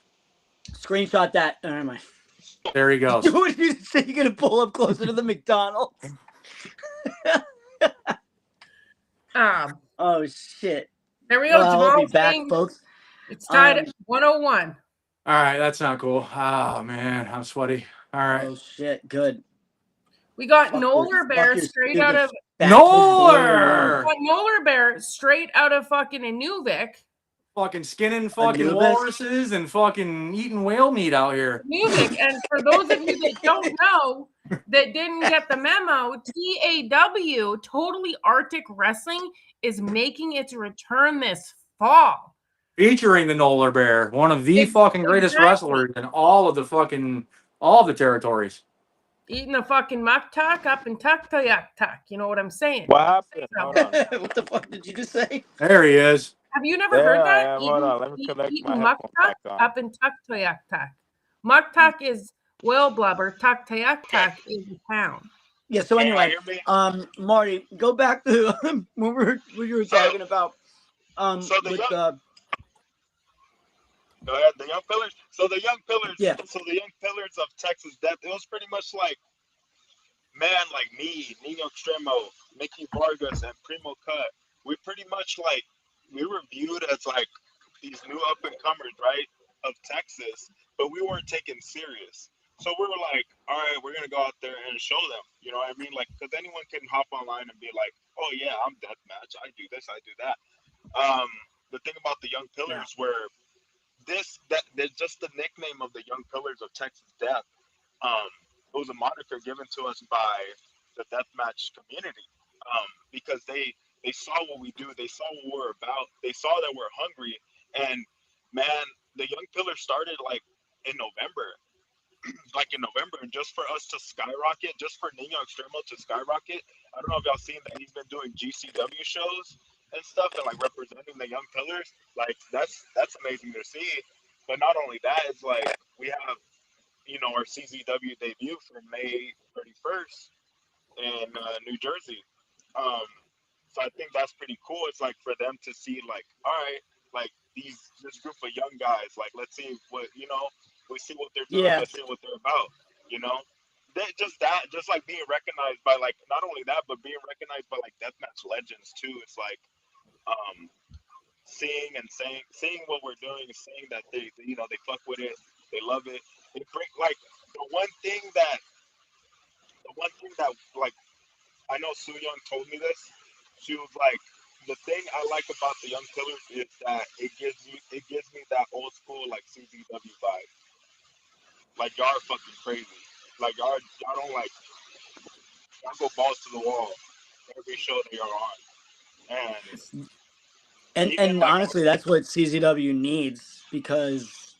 Screenshot that. Never mind. There he goes. What did you say? You're gonna pull up closer to the McDonald's? Oh shit! There we go. Well, I'll be Jamal's back, saying folks. it's tied at 101. All right, that's not cool. Oh man, I'm sweaty. All right. Oh shit! Good. We got Fuck Nolar your- Bear fuck your straight stupid out of fat Nolar! got Nolar Bear straight out of fucking Inuvik. Fucking skinning fucking Anubis. walruses and fucking eating whale meat out here. Music. And for those of you that don't know, that didn't get the memo, TAW, Totally Arctic Wrestling, is making its return this fall. Featuring the Nolar Bear, one of the fucking greatest wrestlers in all of the territories. Eating a fucking muck-tuck up in Tuktoyaktuk. You know what I'm saying? What happened? Hold on. What the fuck did you just say? There he is. Have you never There heard I that? am. Hold on. Let me connect my Eating headphones muck-tuck back on. up in Tuktoyaktuk. Muck-tuck is whale blubber. Tuktoyaktuk is the town. Yeah. So Can you anyway, hear me? Marty, go back to what you were talking about. So the with young- Go ahead, the young pillars. So the young pillars. Yeah. So the young pillars of Texas Death. It was pretty much like, man, like me, Nino Extremo, Mickey Vargas, and Primo Cut. We pretty much like we were viewed as like these new up and comers, right, of Texas, but we weren't taken serious. So we were like, all right, we're gonna go out there and show them. You know what I mean? Like, because anyone can hop online and be like, oh yeah, I'm deathmatch. I do this, I do that. The thing about the young pillars were they're just the nickname of the young pillars of Texas Death. It was a moniker given to us by the deathmatch community, because they saw what we do, they saw what we're about, they saw that we're hungry, and man, the young pillars started like in November, and just for us to skyrocket, just for Nino Extremo to skyrocket. I don't know if y'all seen that he's been doing GCW shows and stuff and like representing the young pillars. Like that's amazing to see. But not only that, it's like we have, our CZW debut for May 31st in New Jersey. So I think that's pretty cool. It's like for them to see like, all right, like this group of young guys, like let's see what we see what they're doing, let's see what they're about, just like being recognized by like not only that, but being recognized by like deathmatch legends too. It's like seeing what we're doing, seeing that they fuck with it, they love it. They bring like the one thing that like I know Soo Young told me this. She was like, the thing I like about the young pillars is that it gives me that old school like CZW vibe. Like y'all are fucking crazy. Like y'all don't like y'all go balls to the wall every show that you're on. And like, honestly, that's what CZW needs because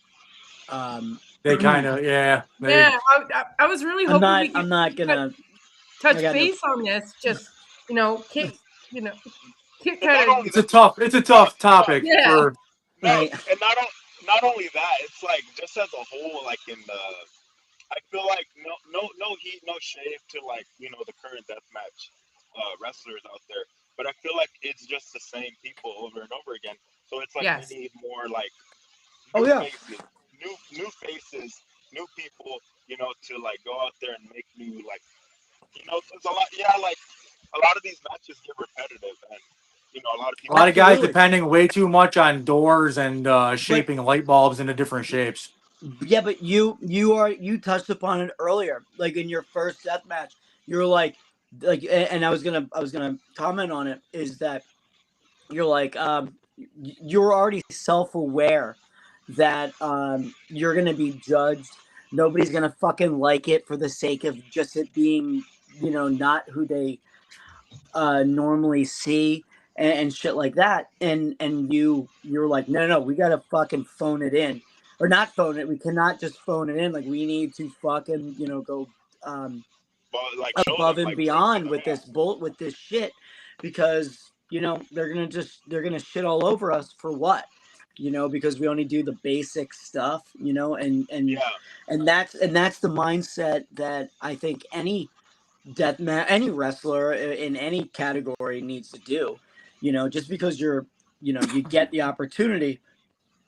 they kind of I was really hoping I'm not gonna touch base on this. Just kick it's a tough topic for right. And not only that, it's like just as a whole, like I feel like no heat, no shade to like the current deathmatch wrestlers out there, but I feel like it's just the same people over and over again. So it's like we need more like new faces, new people, to like go out there and make new like it's a lot. Yeah, like a lot of these matches get repetitive, and a lot of guys depending way too much on doors and shaping light bulbs into different shapes. Yeah, but you touched upon it earlier, like in your first death match. You're like, and I was gonna comment on it. Is that you're like, you're already self-aware that you're gonna be judged. Nobody's gonna fucking like it for the sake of just it being, not who they normally see and shit like that. And you're like, no, we gotta fucking phone it in. Or not phone it. We cannot just phone it in. Like we need to fucking, go above and beyond with this shit, because they're gonna shit all over us for what, because we only do the basic stuff, and that's the mindset that I think any wrestler in any category needs to do. Just because you get the opportunity,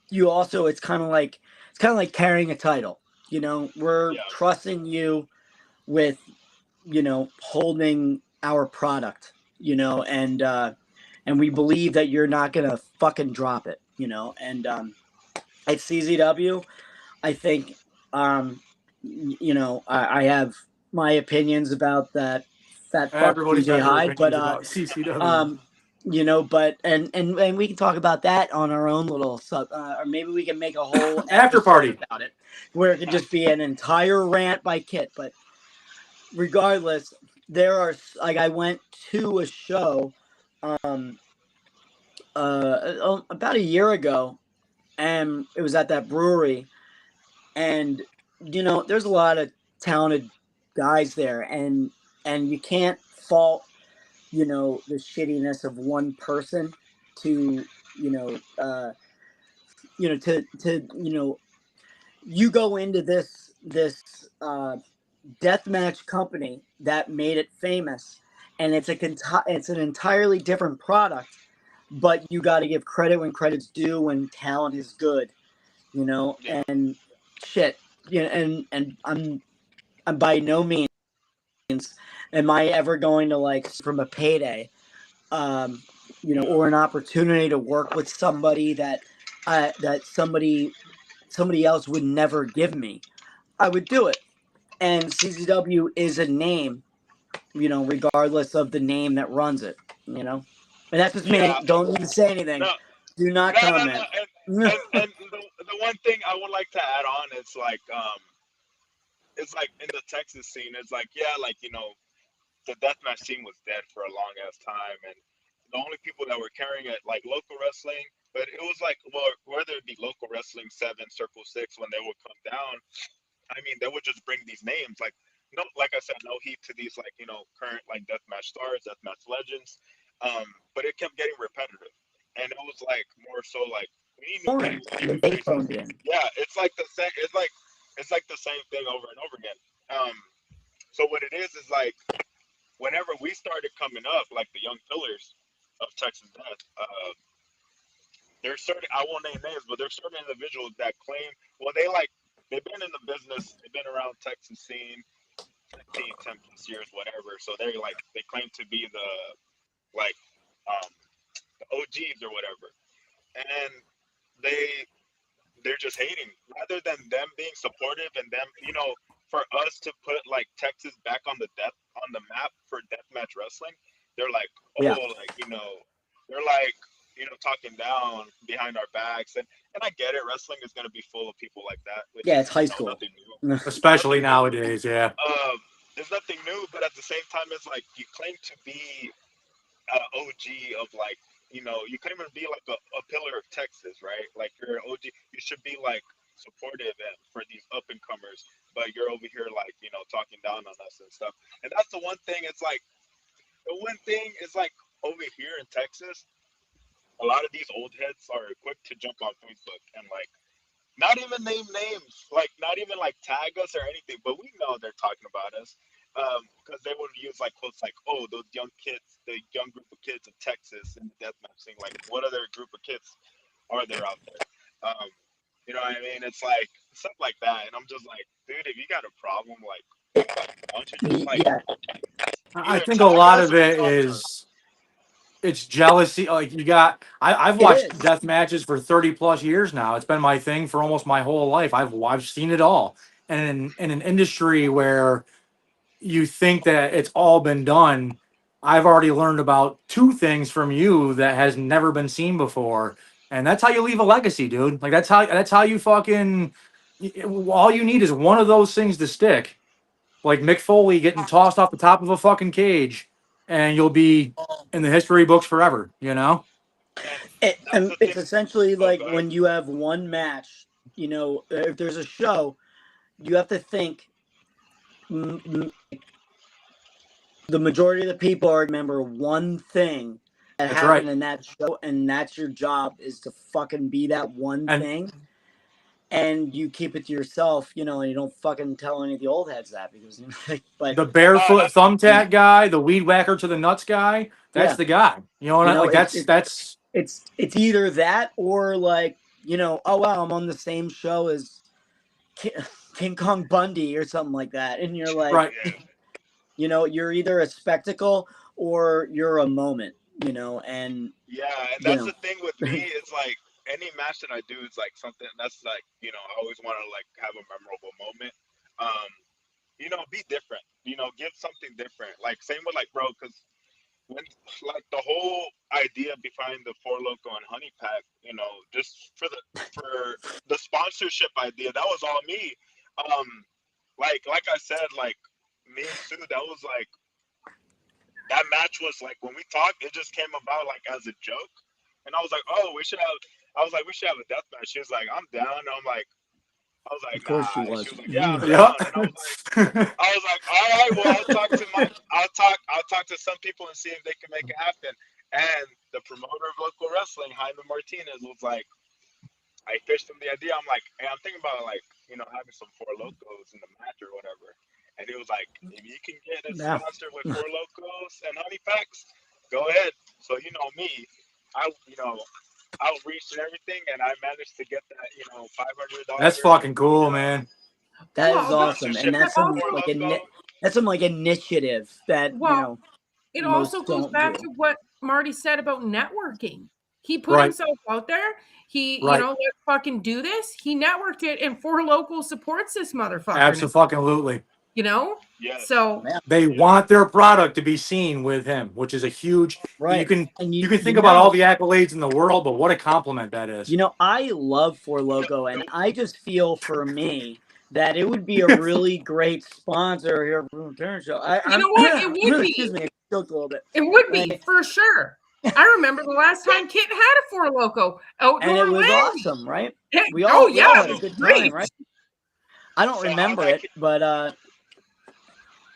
you also it's kind of like carrying a title. You know, we're trusting you with, you know, holding our product, you know, and we believe that you're not gonna fucking drop it, you know. And at CZW, I think, you know, I have my opinions about that fat fuck Everybody's DJ got their Hyde, opinions but about CCW. you know, but and we can talk about that on our own little sub, or maybe we can make a whole After party about it, where it could just be an entire rant by Kit. But regardless, there are, like, I went to a show, about a year ago, and it was at that brewery, and you know, there's a lot of talented guys there, and you can't fault, you know, the shittiness of one person to, you know, you go into this deathmatch company that made it famous, and it's an entirely different product, but you got to give credit when credit's due, when talent is good, you know. And shit, you know, and I'm by no means am I ever going to, like, from a payday, you know, or an opportunity to work with somebody that somebody else would never give me. I would do it. And CZW is a name, you know, regardless of the name that runs it, you know. And that's just me. Don't even say anything. No, Do not comment. No. And the one thing I would like to add on is, like, it's like in the Texas scene, it's like, yeah, like, you know, the deathmatch scene was dead for a long ass time, and the only people that were carrying it, like local wrestling, but it was like, well, whether it be local wrestling 7, Circle 6, when they would come down, I mean, they would just bring these names, like, no, like I said, no heat to these, like, you know, current, like, deathmatch stars, deathmatch legends, but it kept getting repetitive, and it was like more so like, we need new faces. Yeah, it's like the same. It's like the same thing over and over again. So what it is like, whenever we started coming up, like the young pillars of Texas Death, there's certain, I won't name names, but there's certain individuals that claim, well, they've been in the business, they've been around Texas scene 15, 10 plus years, whatever. So they claim to be the, like, the OGs or whatever, and they're just hating rather than them being supportive, and them, you know, for us to put, like, Texas back on the map for deathmatch wrestling. They're like, like, you know, they're like, you know, talking down behind our backs, and I get it. Wrestling is going to be full of people like that. Which it's high is, school, nothing new. Especially nowadays. Yeah. There's nothing new, but at the same time, it's like, you claim to be OG of, like, you know, you claim to be like a pillar of Texas, right? Like, you're an OG. You should be, like, supportive for these up and comers, but you're over here, like, you know, talking down on us and stuff. And that's the one thing. It's like, the one thing is, like, over here in Texas, a lot of these old heads are quick to jump on Facebook and, like, not even name names, like, not even, like, tag us or anything, but we know they're talking about us, because they would use, like, quotes like, oh, those young kids, the young group of kids of Texas in the deathmatch thing. Like, what other group of kids are there out there? You know what I mean? It's like stuff like that, and I'm just like, dude, if you got a problem, like, why don't you just, like, I either think a tag lot us of or it talk to us? is it's jealousy. Like, I've watched death matches for 30 plus years now. It's been my thing for almost my whole life. I've seen it all. And in an industry where you think that it's all been done, I've already learned about 2 things from you that has never been seen before. And that's how you leave a legacy, dude. Like, that's how you fucking, all you need is one of those things to stick. Like Mick Foley getting tossed off the top of a fucking cage, and you'll be in the history books forever, you know? It's essentially like when you have one match, you know, if there's a show, you have to think the majority of the people are remember one thing that happened in that show, and that's your job, is to fucking be that one thing. And you keep it to yourself, you know, and you don't fucking tell any of the old heads that, because, you know, but the barefoot thumbtack guy, the weed whacker to the nuts guy, that's the guy. You know what I mean? Like, that's it's either that, or, like, you know, oh wow, I'm on the same show as King Kong Bundy or something like that, and you're like, Right. you know, you're either a spectacle or you're a moment, you know, and Yeah, and that's the thing with me. It's like any match that I do is like something that's like, you know, I always want to like have a memorable moment. You know, be different. You know, give something different. Like same with like, bro, because when like the whole idea behind the Four Loko and Honey Pack, you know, just for the sponsorship idea, that was all me. Like I said, like me and Sue, that was like that match was like when we talked, it just came about like as a joke, and I was like, oh, we should have. I was like, we should have a death match. She was like, I'm down. And I'm like, I was like, of course she nah. And was. she was like, yeah, I'm Yep. down. And I was like, all right, well, I'll talk to some people and see if they can make it happen. And the promoter of local wrestling, Jaime Martinez, was like, I pitched him the idea. I'm like, hey, I'm thinking about like, you know, having some Four Locos in the match or whatever. And he was like, if you can get a sponsor with Four Locos and Honey Packs, go ahead. So you know me, outreach and everything, and I managed to get that, you know, $500. That's fucking cool, man. That Well, is awesome, and that's some Four like Loko. that's some like initiative that Well, you know. it most also goes don't back do. to what Marty said about networking. He put Right. himself out there. He, Right. you know, let's fucking do this. He networked it, and Four Loko supports this motherfucker. Absolutely. You know? Yes. So They want their product to be seen with him, which is a huge. Right. You can And you can think about all the accolades in the world, but what a compliment that is. You know, I love Four Loko, and I just feel for me that it would be a really great sponsor here from the Terynn Show. you know what? It would be. Excuse me, I choked a little bit. It would be for sure. I remember the last time Kit had a Four Loko outdoor And it was landing. awesome, right? Yeah. We all yeah, had it a was good great. time, right? I don't remember it, but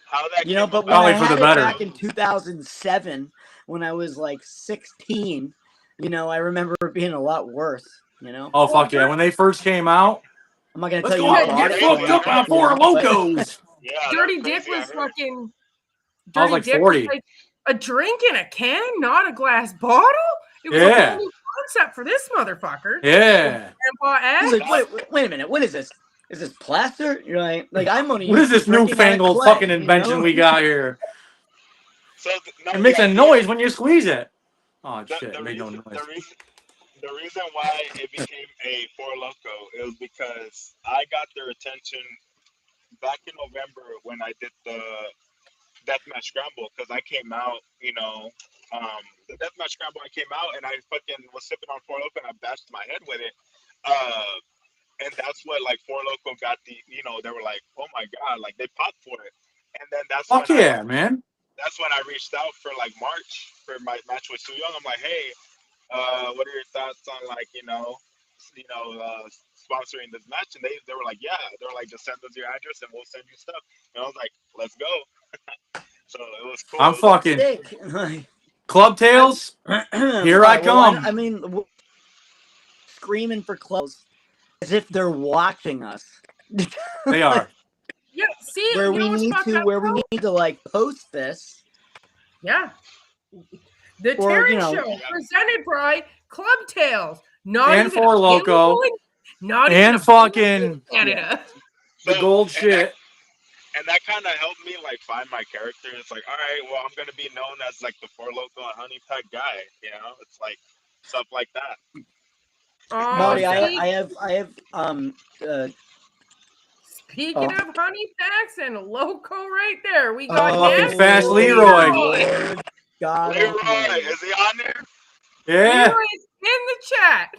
how that you know, came but when about, I Probably for had the it better. back in 2007, when I was like 16, you know, I remember it being a lot worse. You know, Oh fuck yeah! When they first came out, I'm not gonna let's tell go you out who and bought get it fucked for me, up on you know, Four but- Locos. yeah, that Dirty was Dick crazy, I was heard. fucking. I was Dirty like Dick 40. was like a drink in a can, not a glass bottle. It was a Yeah. whole new concept for this motherfucker. Yeah. Grandpa Ed. He's like, wait a minute, what is this? Is this plaster? You're like I'm only What is used to this drinking out of newfangled clay, fucking you invention know? we got here? So no, It makes the a idea- noise when you squeeze it. Oh the, shit! the It made no reason, noise. the reason why it became a Four Loko is because I got their attention back in November when I did the Deathmatch Scramble, because I came out, you know, the Deathmatch Scramble, I came out and I fucking was sipping on Four Loko and I bashed my head with it. And that's what like Four Loko got the, you know, they were like, oh my god, like they popped for it. And then that's Fuck when yeah, man. that's when I reached out for like March for my match with Su Young. I'm like, hey, what are your thoughts on like, sponsoring this match? And they were like, yeah, they were like, just send us your address and we'll send you stuff. And I was like, let's go. So it was cool. I'm fucking Sick. Club Tails. Here I come. I mean, screaming for clothes as if they're watching us. They are. Yeah, see, where you we know what's need fucked to, up, where we though? need to like post this. Yeah. The Or, Teryn you know- Show, presented by Club Tails. Not And even Four a Loko. pinball in- Not And even a fucking- pinball in Canada. The So, gold and shit. And that kind of helped me like find my character. It's like, all right, well, I'm gonna be known as like the Four Loko and Honey Pack guy. You know, it's like stuff like that. Oh, Marty, see, I have speaking of honey packs and Loco right there, we got fucking Nasty Fast Leroy. Lord God Leroy, Almighty. is he on there? Yeah. Leroy's in the chat.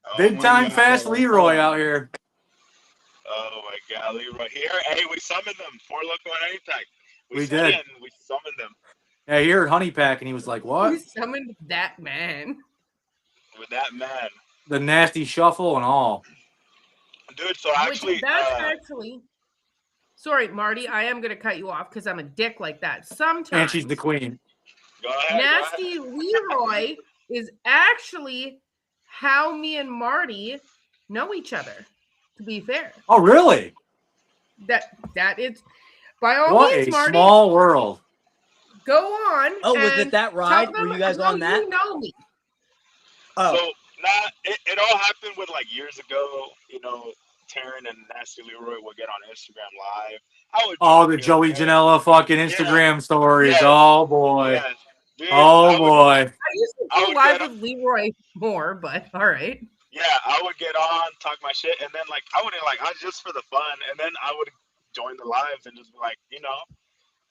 Oh Big my time God. Fast Leroy out here. Oh my God, Leroy. Here, hey, we summoned them. Four Loko and Honey Pack. We said did. it and we summoned them Yeah, he heard Honey Pack and he was like, what? We summoned that man. with that man, The nasty shuffle and all. dude. So actually, Which that's actually. Sorry, Marty, I am going to cut you off because I'm a dick like that. Sometimes. And she's the queen. go ahead. Nasty Leroy is actually how me and Marty know each other, to be fair. Oh, really? That is, by all What means, a Marty, small world. go on. Oh, was and it that tell ride? them Were you guys how on that? You know me. Oh, So it all happened with like years ago. You know, Terynn and Nasty Leroy would get on Instagram Live. I would Oh, join the here Joey and there. Janela fucking Yeah, Instagram stories. yes, Oh boy. yes, dude. Oh I would, boy. I used to I go would live get, with Leroy more, but all right. yeah, I would get on, talk my shit, and then like I wouldn't like I just for the fun, and then I would join the lives and just be like,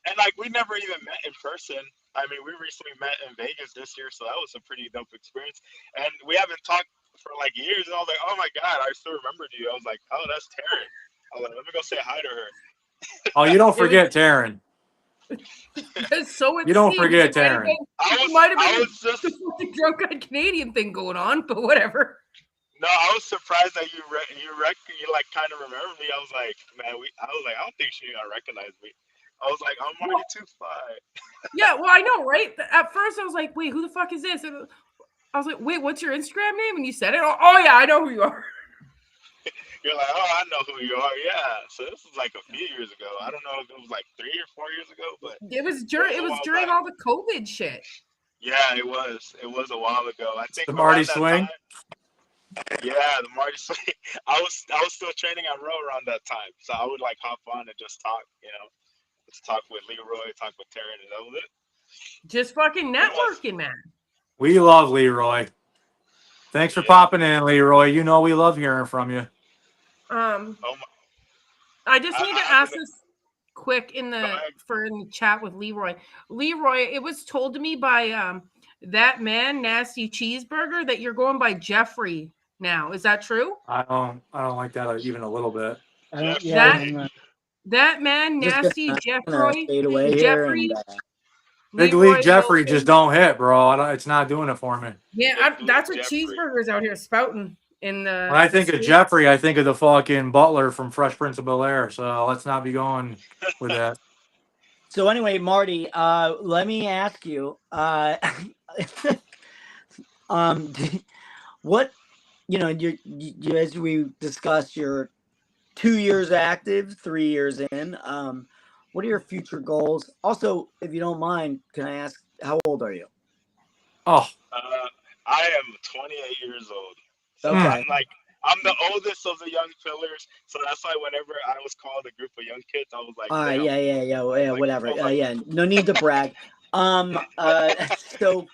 and like we never even met in person. I mean, we recently met in Vegas this year, so that was a pretty dope experience. And we haven't talked for like years, and I was like, oh my god, I still remembered you. I was like, oh, that's Terynn. I was like, let me go say hi to her. Oh, you don't forget Terynn. So it You don't seems. forget It might have Terynn. been was just the drunk-eyed Canadian thing going on, but whatever. no, I was surprised that you like kind of remember me. I was like, man, I was like, I don't think she gonna recognize me. I was like, I'm Marty Too Fly. Yeah, well, I know, right? At first, I was like, wait, who the fuck is this? And I was like, wait, what's your Instagram name? And you said it. Oh yeah, I know who you are. You're like, oh, I know who you are. Yeah. So this was like a few years ago. I don't know if it was like 3 or 4 years ago, but It was during all the COVID shit. yeah, it was. It was a while ago. I think The Marty around that swing. time. Yeah, the Marty swing. I was still training on row around that time, so I would like hop on and just talk. Just talk with Leroy, talk with Terynn, and that was it. Just fucking networking, man. We love Leroy. Thanks for popping in, Leroy. You know we love hearing from you. I just need to ask this quick in the chat with Leroy. Leroy, it was told to me by that man, Nasty Cheeseburger, that you're going by Jeffrey now. Is that true? I don't like that even a little bit. That man, Nasty Jeffrey. Jeffrey. Big League Jeffrey just don't hit, bro. It's not doing it for me. Yeah, that's what Cheeseburger's out here spouting. When I think of Jeffrey, I think of the fucking butler from Fresh Prince of Bel-Air. So let's not be going with that. So anyway, Marty, let me ask you, what you as we discussed, you're 2 years active, 3 years in. What are your future goals? Also, if you don't mind, can I ask how old are you? Oh, I am 28 years old. So okay. I'm the oldest of the young pillars, so that's why whenever I was called a group of young kids, I was like, whatever. No need to brag. So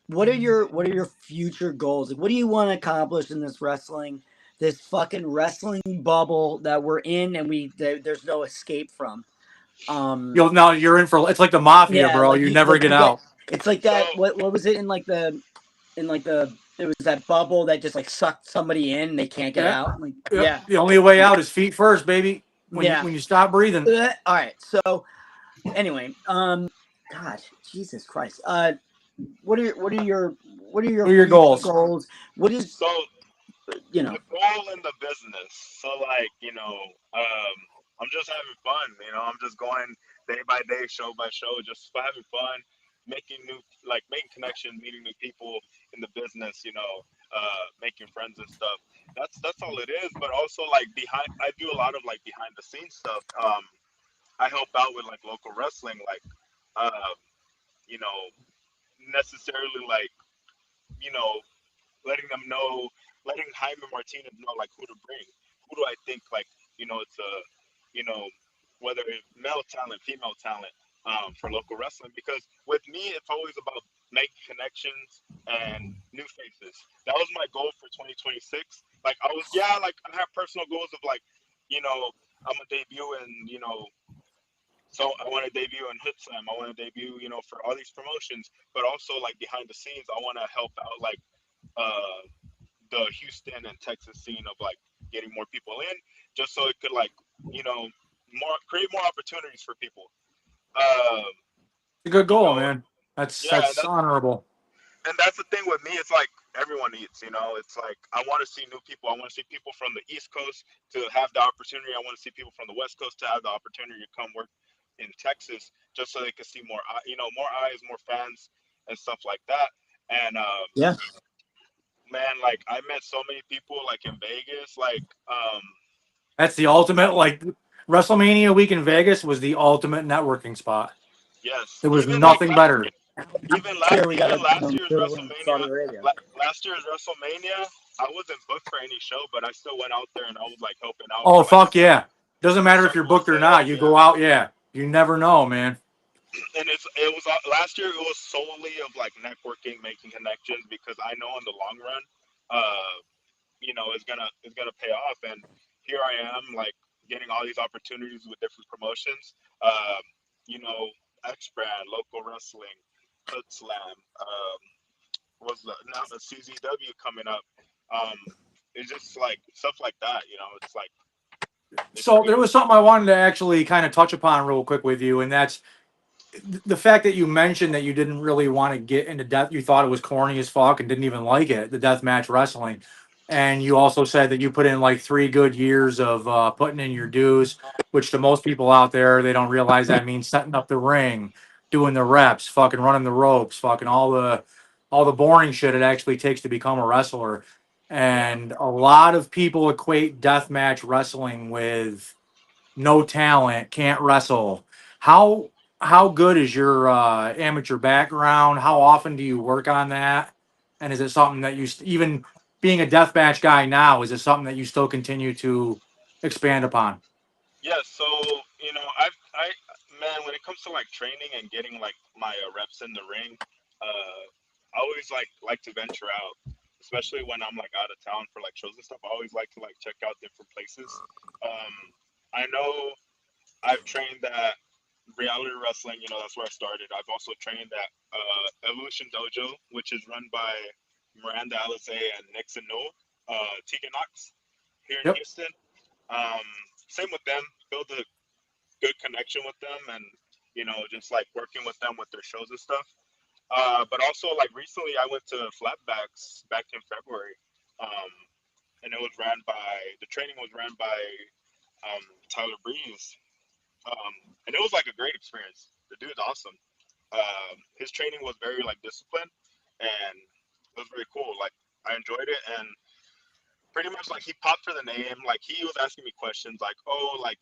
what are your future goals? What do you want to accomplish in this fucking wrestling bubble that we're in, and there's no escape from? You're in for, it's like the mafia, bro. You never get out. It's like that. What was it it was that bubble that just like sucked somebody in and they can't get out. The only way out is feet first, baby. When you stop breathing. All right. So anyway, God, Jesus Christ. What are your goals? What is the goal in the business? So I'm just having fun. I'm just going day by day, show by show, just having fun, making connections, meeting new people in the business. Making friends and stuff. That's all it is. But also I do a lot of behind the scenes stuff. I help out with local wrestling, necessarily letting them know, letting Jaime Martinez know who to bring. Who do I think it's whether it's male talent, female talent for local wrestling. Because with me, it's always about making connections and new faces. That was my goal for 2026. I have personal goals of I'm gonna debut in so I want to debut in Hood Slam. I want to debut for all these promotions, but also behind the scenes, I want to help out the Houston and Texas scene of getting more people in, just so it could create more opportunities for people. It's a good goal, man. That's honorable. And that's the thing with me. It's everyone eats. It's I want to see new people. I want to see people from the East Coast to have the opportunity. I want to see people from the West Coast to have the opportunity to come work in Texas, just so they can see more eyes, more fans, and stuff like that. And man, I met so many people in Vegas. That's the ultimate. WrestleMania week in Vegas was the ultimate networking spot. Yes, there was nothing better. Even last year's WrestleMania, I wasn't booked for any show, but I still went out there and I was like helping out. Oh, for, like, fuck yeah. Doesn't matter if you're several booked or not. sales, You yeah. go out, yeah. You never know, man. And it was last year. It was solely of like networking, making connections, because I know in the long run, it's gonna pay off. And here I am, like getting all these opportunities with different promotions. Um, you know, X Brand, local wrestling, Hood Slam. Was now the CZW coming up. Um, it's just like stuff like that. It's like it's So there crazy. was something I wanted to actually kind of touch upon real quick with you, and that's the fact that you mentioned that you didn't really want to get into death. You thought it was corny as fuck and didn't even like it, the death match wrestling. And you also said that you put in like 3 good years of putting in your dues, which to most people out there, they don't realize that means setting up the ring, doing the reps, fucking running the ropes, fucking all the boring shit it actually takes to become a wrestler. Yeah. And a lot of people equate death match wrestling with no talent, can't wrestle. How how good is your amateur background? How often do you work on that? And is it something that even being a deathmatch guy now, is it something that you still continue to expand upon? Yeah. So man, when it comes to like training and getting like my reps in the ring, I always like to venture out, especially when I'm like out of town for like shows and stuff. I always like to like check out different places. Um, I know I've trained at Reality Wrestling. That's where I started. I've also trained at Evolution Dojo, which is run by Miranda Alize and Nixon No, Tegan Knox here in Yep. Houston. Um, Same with them. Build a good connection with them, and just like working with them with their shows and stuff. But also like recently, I went to Flatbacks back in February, um, and the training was ran by Tyler Breeze, and it was like a great experience. The dude's awesome. His training was very like disciplined, and it was very cool. Like I enjoyed it, and pretty much like he popped for the name. Like he was asking me questions like, oh, like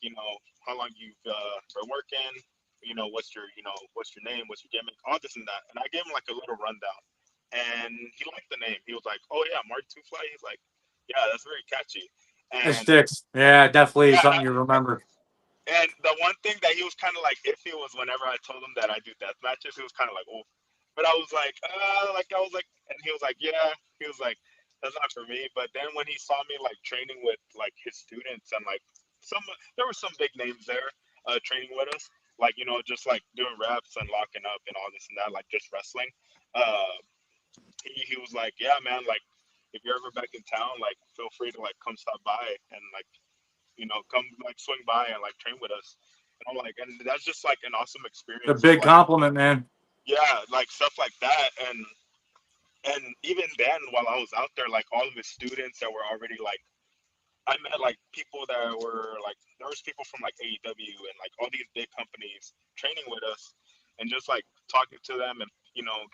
how long you've been working. What's your name? What's your gimmick? All this and that. And I gave him like a little rundown, and he liked the name. He was like, oh yeah, Marty Two Fly. He's like, yeah, that's very catchy. It And sticks. Yeah, definitely is yeah, something you remember. and the one thing that he was kind of like iffy was whenever I told him that I do death matches, he was kind of like, oh. But I was like, and he was like, yeah. He was like, that's not for me. But then when he saw me like training with like his students and like there were some big names there training with us, like just like doing reps and locking up and all this and that, like just wrestling. Uh, he was like, yeah, man, like if you're ever back in town, like feel free to like come stop by and like come like swing by and like train with us. And I'm like, and that's just like an awesome A experience of big like, compliment, man. yeah, like stuff like that. And even then, while I was out there, like all of the students that were already like, I met like people that were like, there was people from like AEW and like all these big companies training with us, and just like talking to them and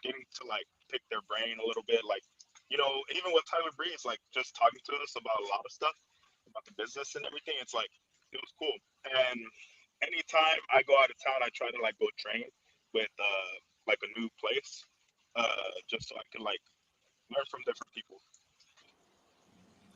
getting to like pick their brain a little bit, like even with Tyler Breeze, like just talking to us about a lot of stuff about the business and everything. It's like it was cool. And anytime I go out of town, I try to like go train with like a new place, just so I can like learn from different people.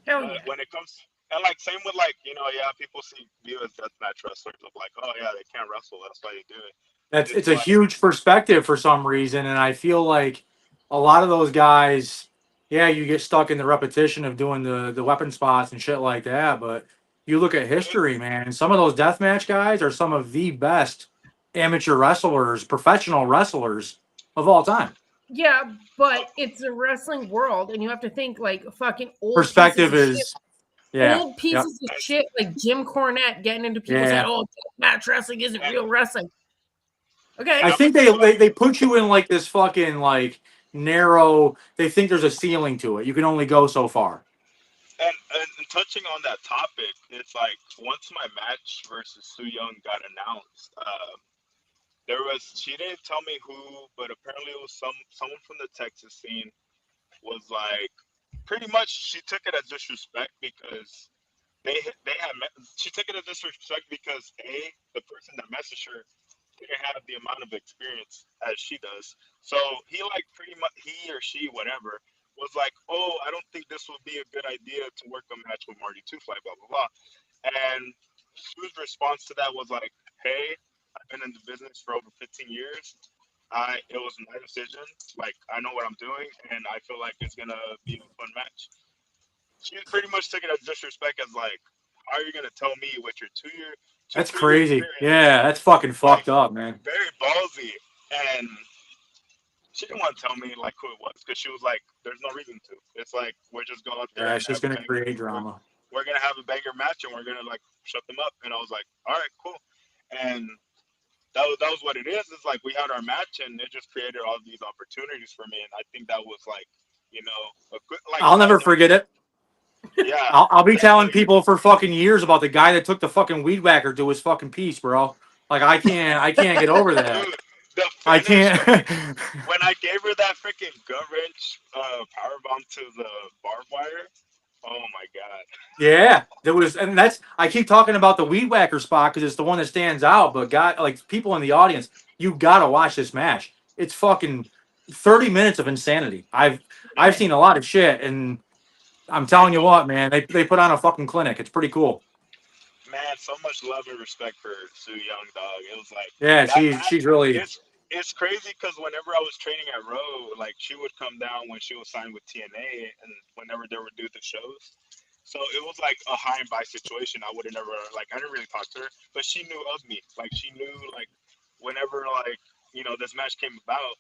Hell But yeah. when it comes and like same with like yeah, people see you as deathmatch wrestlers of like, oh yeah, they can't wrestle, that's why they do it. And It's it's a like huge perspective for some reason, and I feel like a lot of those guys, yeah, you get stuck in the repetition of doing the weapon spots and shit like that. But you look at history, man, and some of those deathmatch guys are some of the best amateur wrestlers, professional wrestlers of all time. Yeah, but it's a wrestling world, and you have to think like fucking old pieces Perspective of shit. is, yeah, Old yep, pieces of shit like Jim Cornette getting into people's head. yeah. Oh, match wrestling isn't and, real wrestling. and Okay. I I'm gonna think tell you they put you in like this fucking like narrow. They think there's a ceiling to it. You can only go so far. and touching on that topic, it's like once my match versus Su Young got announced, she didn't tell me who, but apparently it was someone from the Texas scene was like pretty much she took it as disrespect because they had she took it as disrespect because the person that messaged her didn't have the amount of experience as she does. So he like pretty much he or she whatever was like, oh, I don't think this would be a good idea to work a match with Marty 2 Fly, blah, blah, blah. And Sue's response to that was like, hey, I've been in the business for over 15 years. It was my decision. Like, I know what I'm doing, and I feel like it's going to be a fun match. She pretty much took it as disrespect, as like, how are you going to tell me what your 2 year, That's 2 year crazy. experience? Yeah, that's fucking fucked like, up, man. Very ballsy. And she didn't want to tell me like who it was, because she was like, there's no reason to. It's like, we're just going out there Yeah, and she's gonna create drama. We're going to have a banger match, and we're going to like shut them up. And I was like, all right, cool. And that was what it is. It's like we had our match, and it just created all these opportunities for me. And I think that was like, a good. Like, I'll never forget it. Yeah, I'll be telling people for fucking years about the guy that took the fucking weed whacker to his fucking piece, bro. Like I can't get over that. Dude, the I finish, can't. when I gave her that freaking gut wrench power bomb to the barbed wire. Oh my god. Yeah, there was, and that's I keep talking about the weed whacker spot because it's the one that stands out. But God, like people in the audience, you gotta watch this match. It's fucking 30 minutes of insanity. I've seen a lot of shit, and I'm telling you what, man, they put on a fucking clinic. It's pretty cool. Man, so much love and respect for Sue Young, dog. It was like Yeah, that match. she's really. It's crazy because whenever I was training at Row, like she would come down when she was signed with TNA, and whenever they would do the shows. So it was like a high and by situation. I would have never like I didn't really talk to her, but she knew of me. Like she knew like whenever like this match came about,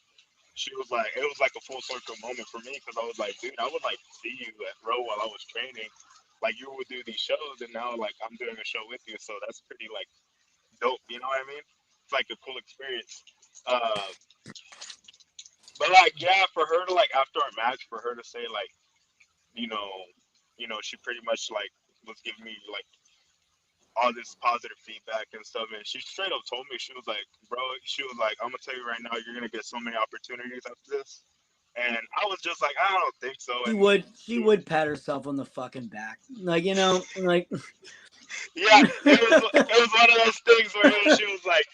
she was like it was like a full circle moment for me, because I was like, dude, I would like see you at Row while I was training. Like you would do these shows, and now like I'm doing a show with you, so that's pretty like dope. You know what I mean? It's like a cool experience. Uh, but like yeah, for her to like after our match, for her to say like, you know, she pretty much like was giving me like all this positive feedback and stuff, and she straight up told me, she was like, bro, she was like, I'm gonna tell you right now, you're gonna get so many opportunities after this. And I was just like, I don't think so. And She would pat herself on the fucking back, like like. Yeah, it was one of those things where she was like,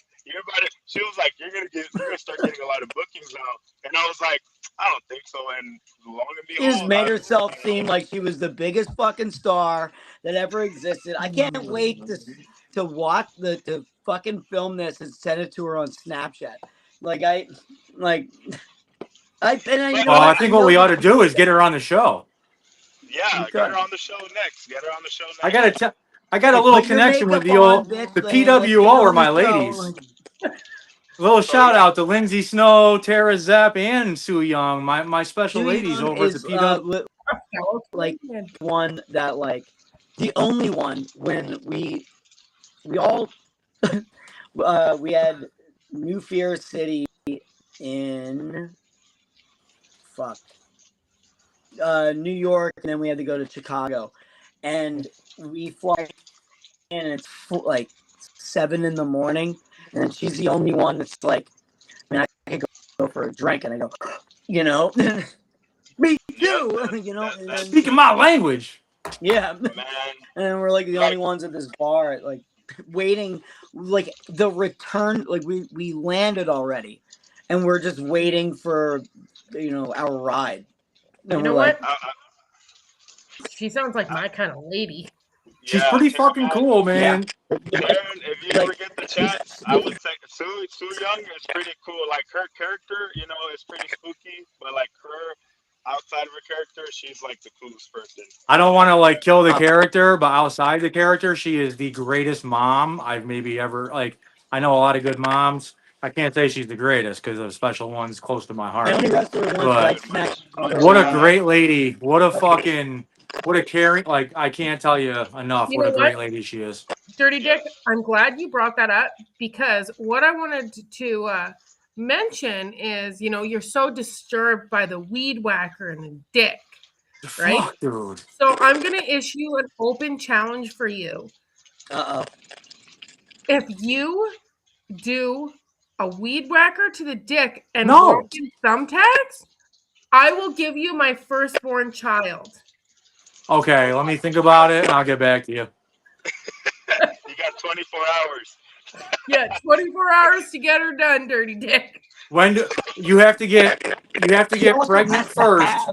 she was like, you're gonna start getting a lot of bookings now. And I was like, I don't think so. And long and She just behold, made herself seem like she was the biggest fucking star that ever existed. I can't wait to watch to fucking film this and send it to her on Snapchat. I think what we ought to do is get her on the show. Yeah, get her on the show next. I got a little connection with the PWO or my ladies. A little shout out to Lindsay Snow, Tara Zepp, and Sue Young, my special ladies over at the PW. One that the only one when we all we had New Fear City in New York, and then we had to go to Chicago, and we fly in, and it's like 7 a.m, and she's the only one that's like, I could go for a drink, and I go, me too, speaking my language. Yeah, man. And we're like the only ones at this bar, like waiting, like the return, like we landed already, and we're just waiting for our ride. And you know what? She sounds like my kind of lady. She's pretty fucking cool, man. Yeah. Teryn, if you ever get the chance, I would say Sue Young is pretty cool. Like her character, is pretty spooky, but like her outside of her character, she's like the coolest person. I don't want to like kill the character, but outside the character, she is the greatest mom I've maybe ever I know a lot of good moms. I can't say she's the greatest because the special one's close to my heart. But what a great lady! What a caring! I can't tell you enough what a great lady she is. Dirty Dick, I'm glad you brought that up, because what I wanted to mention is, you're so disturbed by the weed whacker and the dick, right? Fuck, dude. So I'm gonna issue an open challenge for you. If you do a weed whacker to the dick and thumbtacks, I will give you my firstborn child. Okay, let me think about it, and I'll get back to you. You got 24 hours. Yeah, 24 hours to get her done, Dirty Dick. When you have to get pregnant first.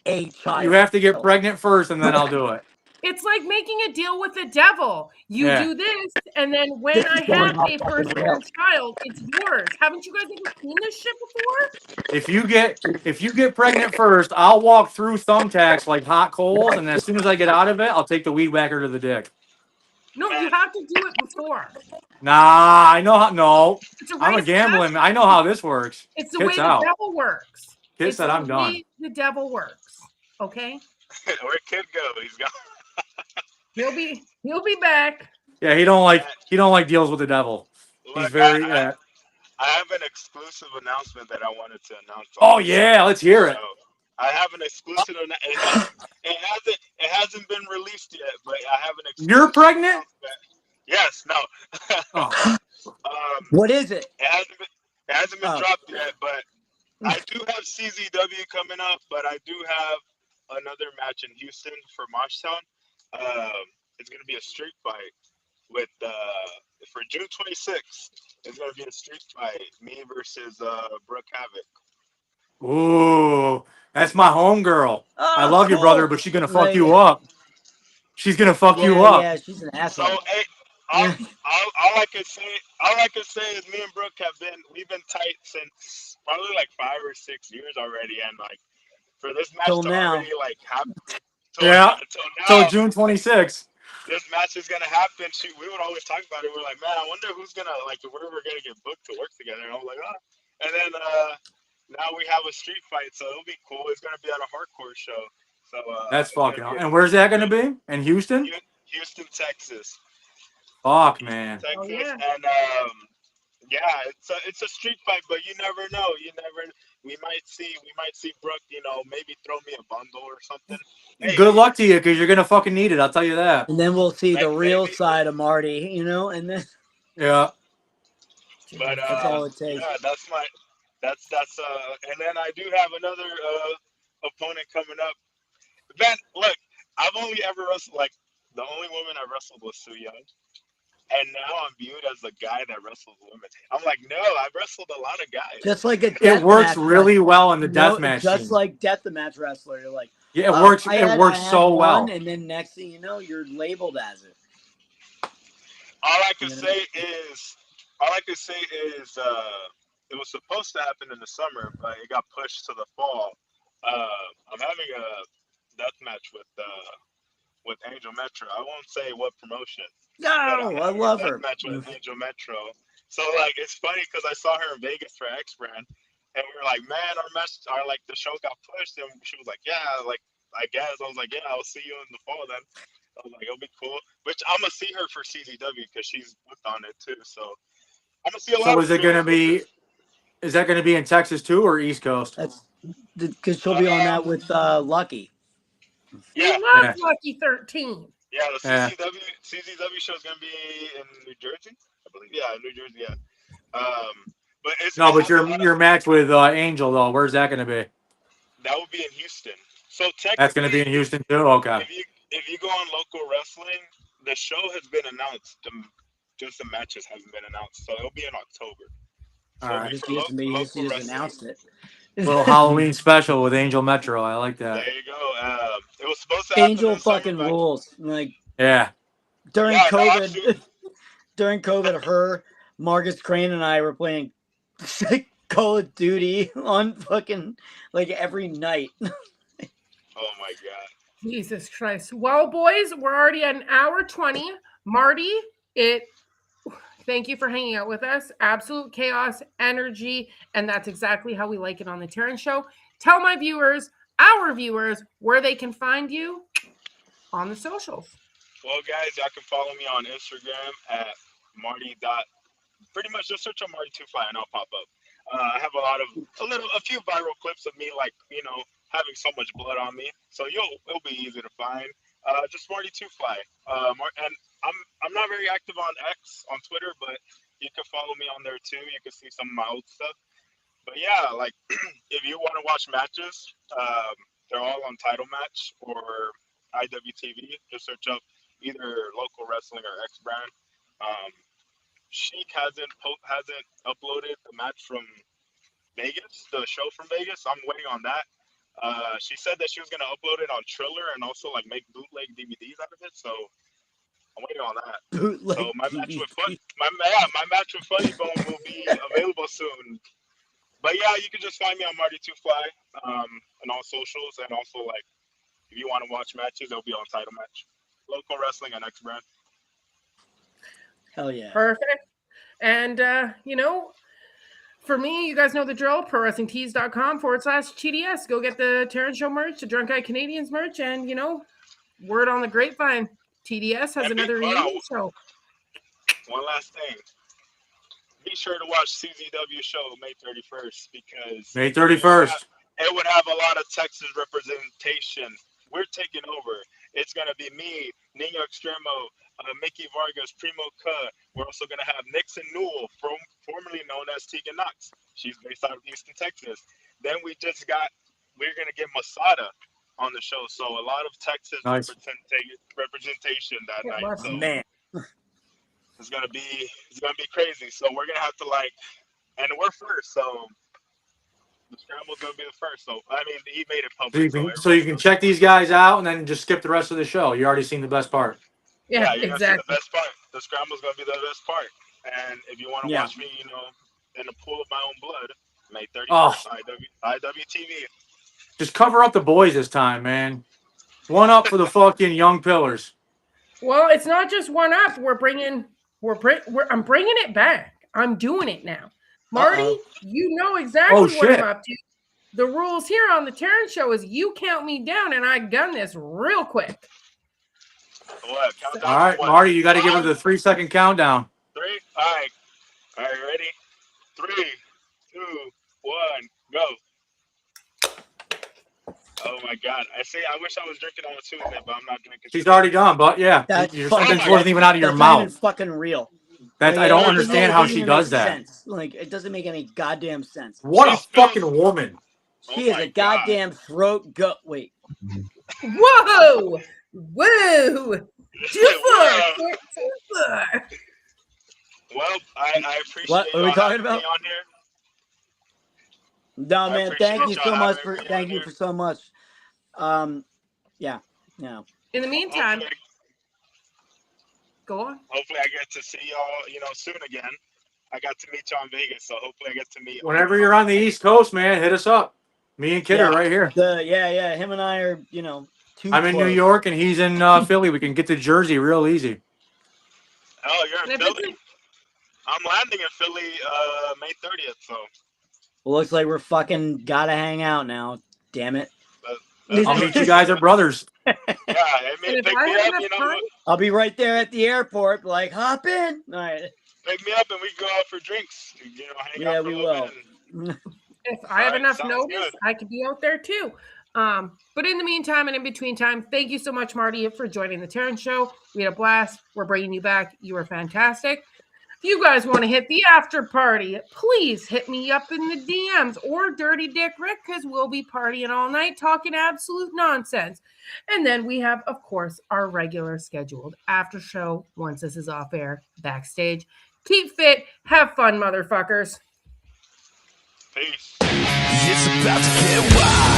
a child. You have to get pregnant first, and then I'll do it. It's like making a deal with the devil. You do this, and then when This I is going have off a fucking firstborn rails. child, it's yours. Haven't you guys ever seen this shit before? If you get pregnant first, I'll walk through thumbtacks like hot coals, and as soon as I get out of it, I'll take the weed whacker to the dick. No, you have to do it before. Nah, I know how. No, It's a I'm a rite of gambling. passage. I know how this works. It's the Tits way out. the devil works. Kid It's said the I'm done. way the devil works. Okay, Where'd Kid go? He's gone. he'll be back. Yeah, he don't like deals with the devil. He's Look, very. I have an exclusive announcement that I wanted to announce. Oh yeah, let's hear it. I have an exclusive. It hasn't been released yet, but I have an exclusive. You're pregnant? Yes. No. Oh. What is it? It hasn't been dropped yet, but I do have CZW coming up. But I do have another match in Houston for Marshtown. It's gonna be a street fight with for June 26th. It's gonna be a street fight, me versus Brooke Havoc. Ooh, that's my homegirl. I love you, brother, but she's gonna fuck you up. She's gonna fuck you up. Yeah, she's an asshole. So, hey, all I can say is me and Brooke we've been tight since probably like 5 or 6 years already, and like for this match Till to now. already like happen. Till June 26th. This match is gonna happen. We would always talk about it. We're like, man, I wonder who's gonna like if we're gonna get booked to work together. And I'm like, oh. And then now we have a street fight, so it'll be cool. It's gonna be at a hardcore show. So That's fucking. And where's that gonna be? In Houston? Houston, Texas. Fuck, man. Texas, Oh, yeah. and yeah, it's a street fight, but you never know. We might see Brooke, maybe throw me a bundle or something. Hey, good luck to you, because you're gonna fucking need it. I'll tell you that. And then we'll see the real side of Marty, and then yeah. But that's all it takes. Yeah, that's and then I do have another opponent coming up. Ben, look, I've only ever wrestled the only woman I wrestled was Sue Young. And now I'm viewed as the guy that wrestles women. I'm like, no, I've wrestled a lot of guys. Just like a it works really well in the deathmatch just scene. like deathmatch wrestler. You're like, yeah, it works. It works so well. And then next thing you know, you're labeled as it. All I can say is, it was supposed to happen in the summer, but it got pushed to the fall. I'm having a death match with Angel Metro. I won't say what promotion. No, I love her. Match with Angel Metro. So it's funny because I saw her in Vegas for X Brand, and we were like, man, the show got pushed, and she was like, yeah, I guess. I was like, yeah, I'll see you in the fall then. I was like, it'll be cool. Which I'm gonna see her for CZW because she's booked on it too. So I'm gonna see a lot. So is it gonna be? Is that gonna be in Texas too, or East Coast? That's because she'll be on that with Lucky. Yeah, we love Lucky 13. Yeah, the CZW show is gonna be in New Jersey, I believe. Yeah, New Jersey. Yeah. But but your match with Angel though, where's that gonna be? That would be in Houston. So technically, that's gonna be in Houston too. Okay. If you go on local wrestling, the show has been announced. Just the matches haven't been announced, so it'll be in October. All right. Just announced it. Little Halloween special with Angel Metro. I like that. There you go. It was supposed to happen. Angel fucking rules. Like during COVID, her, Marcus Crane, and I were playing Call of Duty on fucking every night. Oh my god. Jesus Christ. Well, boys, we're already at 1:20. Marty, thank you for hanging out with us. Absolute chaos, energy, and that's exactly how we like it on the Terynn Show. Tell my viewers, our viewers, where they can find you on the socials. Well, guys, y'all can follow me on Instagram at Marty. Pretty much just search on Marty25 and I'll pop up. I have a few viral clips of me, having so much blood on me. So it'll be easy to find. Just Marty2Fly. And I'm not very active on X, on Twitter, but you can follow me on there too. You can see some of my old stuff. But yeah, if you want to watch matches, they're all on Title Match or IWTV. Just search up either local wrestling or X Brand. Sheik hasn't uploaded the match from Vegas, the show from Vegas. I'm waiting on that. She said that she was gonna upload it on Triller and also like make bootleg DVDs out of it. So I'm waiting on that. Bootleg So my match DVD. with Funny Bone will be available soon. But yeah, you can just find me on Marty2Fly on all socials, and also like if you want to watch matches, they'll be on Title Match, Local Wrestling, and X Brand. Hell yeah. Perfect. And, for me, you guys know the drill, prowrestlingtees.com/TDS. Go get the Terynn Show merch, the Drunk Guy Canadians merch, and, word on the grapevine, TDS has another reunion show. One last thing. Be sure to watch CZW show May 31st because May 31st. It would have a lot of Texas representation. We're taking over. It's going to be me, Nino Extremo, Mickey Vargas, Primo Cuh. We're also going to have Nixon Newell, formerly known as Tegan Knox. She's based out of Houston, Texas. Then we're going to get Masada on the show. So a lot of Texas representation that night. So Man. it's gonna be crazy. So we're gonna have to and we're first. So the scramble's gonna be the first. So I mean, he made it public. So you can check these guys out and then just skip the rest of the show. You already seen the best part. Yeah, you're exactly. gonna see the best part. The scramble's gonna be the best part. And if you want to watch me, in a pool of my own blood, May 31st, IWTV. Just cover up the boys this time, man. One up for the fucking young pillars. Well, it's not just one up. I'm bringing it back. I'm doing it now. Marty, you know exactly what I'm up to. The rules here on the Terynn Show is you count me down, and I gun this real quick. What? All right, Marty, you got to give her the 3-second countdown. 3. All right, ready? 3, 2, 1, go. Oh my God! I wish I was drinking on a Tuesday, but I'm not drinking. She's already gone, but yeah, your sentence wasn't even out of your mouth. That's fucking real. I don't understand how she does that. Like, it doesn't make any goddamn sense. What a fucking woman! She is a goddamn throat go. Wait. Whoa! Too far. Well, I appreciate. What are we talking about? On here. No, man. Thank you so much for so much. Yeah. In the meantime, go on. Hopefully, I get to see y'all, soon again. I got to meet y'all in Vegas, so hopefully, I get to meet. Whenever you're on the East Coast, man, hit us up. Me and Kid are right here. Him and I are, too I'm in close. New York and he's in Philly. We can get to Jersey real easy. Oh, you're in Philly? I'm landing in Philly May 30th, so. Well, looks like we're fucking gotta hang out now. Damn it. I'll meet you guys are brothers. Yeah, pick me up, I'll be right there at the airport, like, hop in. All right. Pick me up and we can go out for drinks. Hang out for we will. If I have enough notice, I could be out there too. But in the meantime and in between time, thank you so much, Marty, for joining the Terynn Show. We had a blast. We're bringing you back. You were fantastic. If you guys want to hit the after party, please hit me up in the DMs or Dirty Dick Rick, because we'll be partying all night talking absolute nonsense. And then we have, of course, our regular scheduled after show once this is off air, backstage. Keep fit. Have fun, motherfuckers. Peace. It's about to get wild.